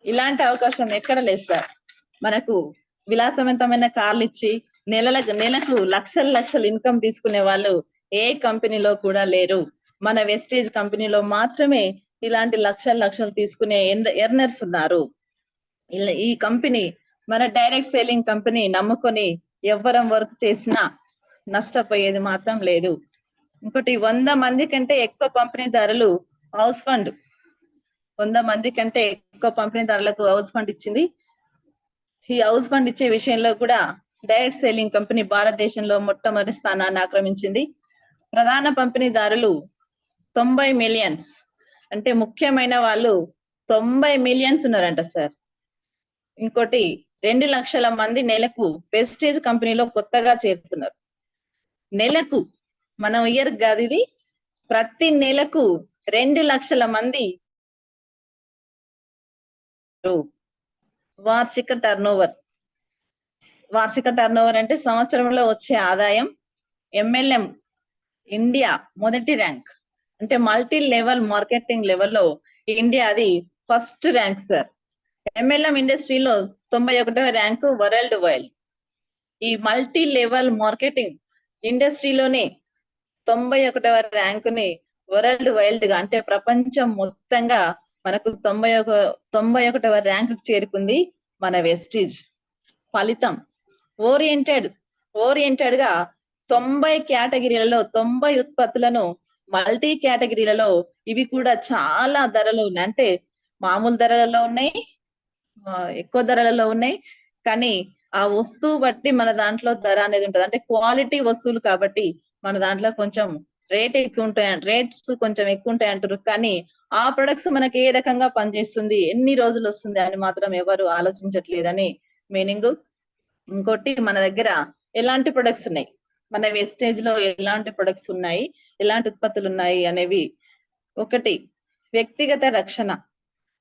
ఇలాంటి అవకాశం ఎక్కడ లేదు సార్. మనకు విలాసవంతమైన కార్లు ఇచ్చి నెలకు లక్షలు ఇన్కమ్ తీసుకునే వాళ్ళు ఏ కంపెనీలో కూడా లేరు. మన వెస్టేజ్ కంపెనీలో మాత్రమే ఇలాంటి లక్షలు తీసుకునే ఎర్నర్స్ ఉన్నారు. ఈ కంపెనీ మన డైరెక్ట్ సెల్లింగ్ కంపెనీ నమ్ముకొని ఎవ్వరం వర్క్ చేసినా నష్టపోయేది మాత్రం లేదు. ఇంకోటి 100 మంది కంటే ఎక్కువ పంపిణీదారులు హౌస్ ఫండ్ 100 మంది కంటే ఎక్కువ పంపిణీదారులకు హౌస్ ఫండ్ ఇచ్చింది. ఈ హౌస్ ఫండ్ ఇచ్చే విషయంలో కూడా డైరెక్ట్ సెల్లింగ్ కంపెనీ భారతదేశంలో మొట్టమొదటి స్థానాన్ని ఆక్రమించింది. ప్రధాన పంపిణీదారులు 90 మిలియన్స్, అంటే ముఖ్యమైన వాళ్ళు 90 మిలియన్స్ ఉన్నారంట సార్. ఇంకోటి 2 లక్షల మంది నెలకు వెస్టేజ్ కంపెనీలో కొత్తగా చేరుతున్నారు. నెలకు, మనం ఇయర్ కాదు ఇది, ప్రతి నెలకు 2 లక్షల మంది వార్షిక టర్నోవర్ అంటే సంవత్సరంలో వచ్చే ఆదాయం. MLM ఇండియా మొదటి ర్యాంక్, అంటే మల్టీ లెవెల్ మార్కెటింగ్ లెవెల్లో ఇండియా అది ఫస్ట్ ర్యాంక్ సార్. MLM ఇండస్ట్రీలో 91వ ర్యాంకు వరల్డ్ వైడ్. ఈ మల్టీ లెవెల్ మార్కెటింగ్ ఇండస్ట్రీలోనే 91వ ర్యాంకుని వరల్డ్ వైల్డ్ గా, అంటే ప్రపంచం మొత్తంగా మనకు 91వ ర్యాంకు చేరుకుంది మన వెస్టీజ్. ఫలితం ఓరియంటెడ్ గా 90 కేటగిరీలలో 90 ఉత్పత్తులను మల్టీ కేటగిరీలలో ఇవి కూడా చాలా ధరలు ఉన్నాయి. అంటే మామూలు ధరలలో ఉన్నాయి, ఎక్కువ ధరలలో ఉన్నాయి. కానీ ఆ వస్తువు బట్టి మన దాంట్లో ధర అనేది ఉంటుంది. అంటే క్వాలిటీ వస్తువులు కాబట్టి మన దాంట్లో కొంచెం రేట్స్ కొంచెం ఎక్కువ ఉంటాయి అంటారు. కానీ ఆ ప్రొడక్ట్స్ మనకి ఏ రకంగా పనిచేస్తుంది, ఎన్ని రోజులు వస్తుంది అని మాత్రం ఎవరు ఆలోచించట్లేదని మీనింగ్. ఇంకోటి, మన దగ్గర ఎలాంటి ప్రొడక్ట్స్ ఉన్నాయి, మన వెస్టేజ్ లో ఎలాంటి ప్రొడక్ట్స్ ఉన్నాయి, ఎలాంటి ఉత్పత్తులు ఉన్నాయి అనేవి. ఒకటి, వ్యక్తిగత రక్షణ.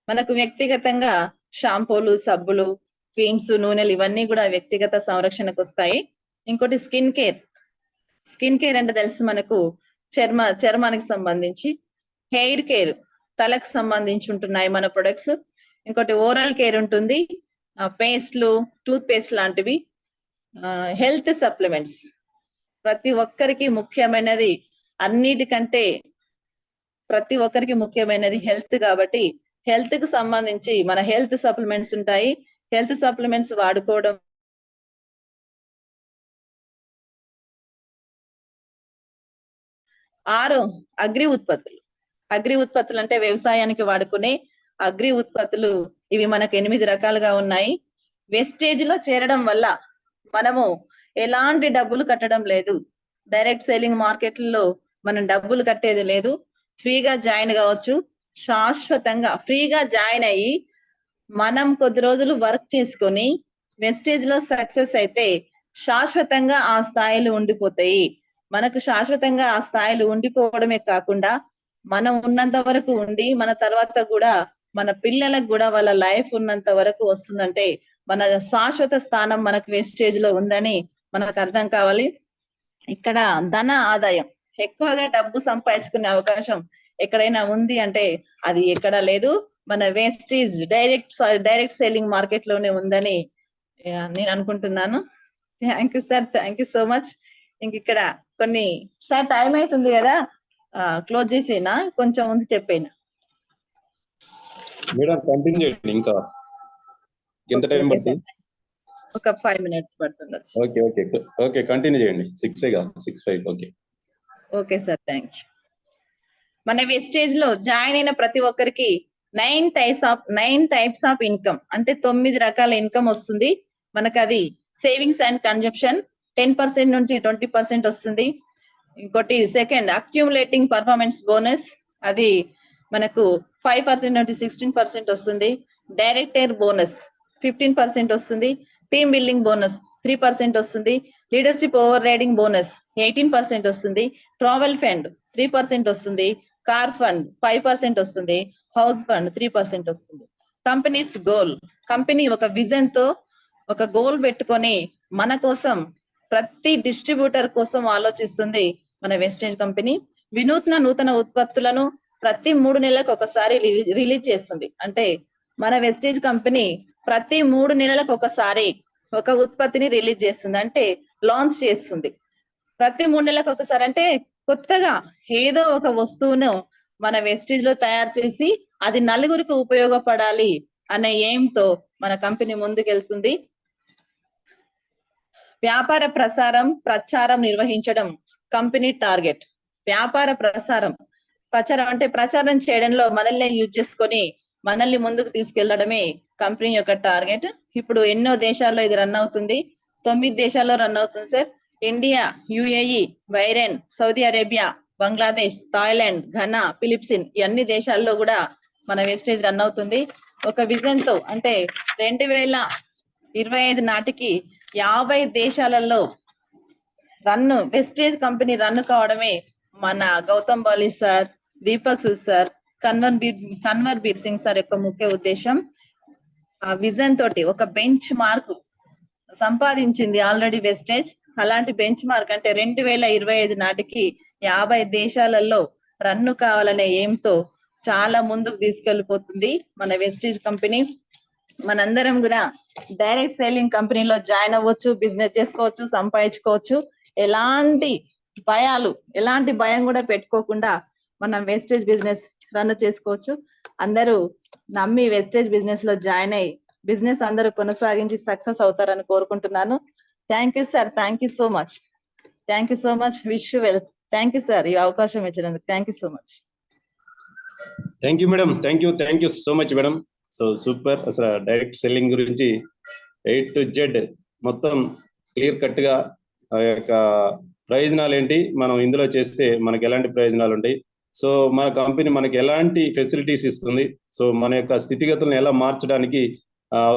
మనకు వ్యక్తిగతంగా షాంపూలు, సబ్బులు, క్రీమ్స్, నూనెలు ఇవన్నీ కూడా వ్యక్తిగత సంరక్షణకు వస్తాయి. ఇంకోటి స్కిన్ కేర్ అంటే తెలుసు మనకు చర్మానికి సంబంధించి. హెయిర్ కేర్, తలకు సంబంధించి ఉంటున్నాయి మన ప్రొడక్ట్స్. ఇంకోటి ఓరల్ కేర్ ఉంటుంది, పేస్ట్లు, టూత్ పేస్ట్ లాంటివి. హెల్త్ సప్లిమెంట్స్ ప్రతి ఒక్కరికి ముఖ్యమైనది, అన్నిటికంటే ప్రతి ఒక్కరికి ముఖ్యమైనది హెల్త్ కాబట్టి హెల్త్ కు సంబంధించి మన హెల్త్ సప్లిమెంట్స్ ఉంటాయి. హెల్త్ సప్లిమెంట్స్ వాడుకోవడం. 6, అగ్రి ఉత్పత్తులు అంటే వ్యవసాయానికి వాడుకునే అగ్రి ఉత్పత్తులు. ఇవి మనకు 8 రకాలుగా ఉన్నాయి. వెస్టేజ్ లో చేరడం వల్ల మనము ఎలాంటి డబ్బులు కట్టడం లేదు. డైరెక్ట్ సెల్లింగ్ మార్కెట్లో మనం డబ్బులు కట్టేది లేదు. ఫ్రీగా జాయిన్ కావచ్చు. శాశ్వతంగా ఫ్రీగా జాయిన్ అయ్యి మనం కొద్ది రోజులు వర్క్ చేసుకొని వెస్టేజ్ లో సక్సెస్ అయితే శాశ్వతంగా ఆ స్థాయిలు ఉండిపోతాయి. మనకు శాశ్వతంగా ఆ స్థాయిలు ఉండిపోవడమే కాకుండా మనం ఉన్నంత వరకు ఉండి మన తర్వాత కూడా మన పిల్లలకు కూడా వాళ్ళ లైఫ్ ఉన్నంత వరకు వస్తుందంటే మన శాశ్వత స్థానం మనకు వెస్టేజ్ లో ఉందని మనకు అర్థం కావాలి. ఇక్కడ ధన ఆదాయం, ఎక్కువగా డబ్బు సంపాదించుకునే అవకాశం ఎక్కడైనా ఉంది అంటే అది ఎక్కడా లేదు, మన వెస్టేజ్ డైరెక్ట్ సెల్లింగ్ మార్కెట్ లోనే ఉందని నేను అనుకుంటున్నాను. Thank you sir, thank you so much. ఇంక ఇక్కడ కొన్ని సార్ టైం అవుతుంది కదా, క్లోజ్ చేసేనా, కొంచెం ఉంది చెప్పేనా? మేడం కంటిన్యూ చేయండి. ఇంకా ఎంత టైం పడుతుంది? ఒక 5 minutes పడుతుంది. ఓకే కంటిన్యూ చేయండి. 6:05. Okay sir, thank you. మన వెస్టేజ్ లో జాయిన్ అయిన ప్రతి ఒక్కరికి 9 టైప్స్ ఆఫ్ ఇన్కమ్, అంటే 9 రకాల ఇన్కమ్ వస్తుంది మనకు. అది సేవింగ్స్ అండ్ కన్జంప్షన్ 10% నుండి 20% వస్తుంది. ఇంకోటి సెకండ్, అక్యూములేటింగ్ పర్ఫార్మెన్స్ బోనస్, అది మనకు 5% నుండి 16% వస్తుంది. డైరెక్టర్ బోనస్ 15% వస్తుంది. టీమ్ బిల్డింగ్ బోనస్ 3% వస్తుంది. లీడర్షిప్ ఓవర్ రైడింగ్ బోనస్ 18% వస్తుంది. ట్రావెల్ ఫండ్ 3% వస్తుంది. కార్ ఫండ్ 5% వస్తుంది. హౌస్ ఫండ్ 3% వస్తుంది. Companies goal. కంపెనీ ఒక విజన్ తో ఒక గోల్ పెట్టుకొని మన కోసం ప్రతి డిస్ట్రిబ్యూటర్ కోసం ఆలోచిస్తుంది మన వెస్టేజ్ కంపెనీ. నూతన ఉత్పత్తులను ప్రతి 3 నెలలకు ఒకసారి రిలీజ్ చేస్తుంది. అంటే మన వెస్టేజ్ కంపెనీ ప్రతి 3 నెలలకు ఒకసారి ఒక ఉత్పత్తిని రిలీజ్ చేస్తుంది, అంటే లాంచ్ చేస్తుంది. ప్రతి 3 నెలలకు ఒకసారి అంటే కొత్తగా ఏదో ఒక వస్తువును మన వెస్టేజ్ లో తయారు చేసి అది నలుగురికి ఉపయోగపడాలి అనే ఎయిమ్ తో మన కంపెనీ ముందుకెళ్తుంది. వ్యాపార ప్రచారం నిర్వహించడం కంపెనీ టార్గెట్. వ్యాపార ప్రచారం అంటే ప్రచారం చేయడంలో మనల్ని యూజ్ చేసుకొని మనల్ని ముందుకు తీసుకెళ్లడమే కంపెనీ యొక్క టార్గెట్. ఇప్పుడు ఎన్నో దేశాల్లో ఇది రన్ అవుతుంది. 9 దేశాల్లో రన్ అవుతుంది sir. India, UAE, Bahrain, Saudi Arabia, Bangladesh, Thailand, Ghana, Philippine ఈ అన్ని దేశాల్లో కూడా మన వెస్టేజ్ రన్ అవుతుంది. ఒక విజన్ తో అంటే 2025 నాటికి 50 దేశాలలో వెస్టేజ్ కంపెనీ రన్ కావడమే మన Gautam Bali sir, Deepak sir, Kanwar Bir Singh sir యొక్క ముఖ్య ఉద్దేశం. ఆ విజన్ తోటి ఒక బెంచ్ మార్క్ సంపాదించింది ఆల్రెడీ వెస్టేజ్. అలాంటి బెంచ్ మార్క్ అంటే 2025 నాటికి 50 దేశాలలో రన్ కావాలనే ఎయిమ్ తో చాలా ముందుకు తీసుకెళ్లిపోతుంది మన వెస్టేజ్ కంపెనీ. మనందరం కూడా డైరెక్ట్ సేలింగ్ కంపెనీలో జాయిన్ అవ్వచ్చు, బిజినెస్ చేసుకోవచ్చు, సంపాదించుకోవచ్చు. ఎలాంటి భయం కూడా పెట్టుకోకుండా మనం వెస్టేజ్ బిజినెస్ రన్ చేసుకోవచ్చు. అందరూ నమ్మి వెస్టేజ్ బిజినెస్ లో జాయిన్ అయ్యి బిజినెస్ అందరూ కొనసాగించి సక్సెస్ అవుతారని కోరుకుంటున్నాను. Thank you sir. Thank you so much. Thank you so much. Wish you well. Thank you sir, ఈ అవకాశం ఇచ్చినందుకు. Thank you so much. Thank you madam. Thank you so much madam. So super. అసలు డైరెక్ట్ సెల్లింగ్ గురించి A to Z మొత్తం క్లియర్ కట్ గా ఆ యొక్క ప్రయోజనాలు ఏంటి, మనం ఇందులో చేస్తే మనకి ఎలాంటి ప్రయోజనాలు ఉంటాయి, సో మన కంపెనీ మనకి ఎలాంటి ఫెసిలిటీస్ ఇస్తుంది, సో మన యొక్క స్థితిగతులను ఎలా మార్చడానికి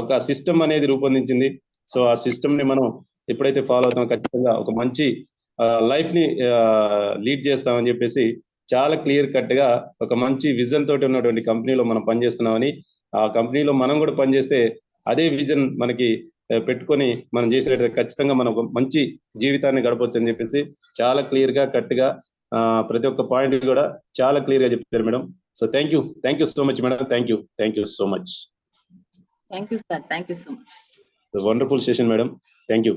ఒక సిస్టమ్ అనేది రూపొందించింది. సో ఆ సిస్టమ్ ని మనం ఎప్పుడైతే ఫాలో అవుతామో ఖచ్చితంగా ఒక మంచి లైఫ్ ని లీడ్ చేస్తామని చెప్పేసి చాలా క్లియర్ కట్ గా ఒక మంచి విజన్ తోటి ఉన్నటువంటి కంపెనీలో మనం పనిచేస్తున్నామని, ఆ కంపెనీలో మనం కూడా పనిచేస్తే అదే విజన్ మనకి పెట్టుకొని మనం చేసినట్లయితే ఖచ్చితంగా మనం ఒక మంచి జీవితాన్ని గడపవచ్చు అని చెప్పేసి చాలా క్లియర్ గా కట్ గా ప్రతి ఒక్క పాయింట్ కూడా చాలా క్లియర్ గా చెప్పారు madam. So thank you so much madam. Thank you so much. Thank you sir. Thank you so much. Wonderful session madam. Thank you.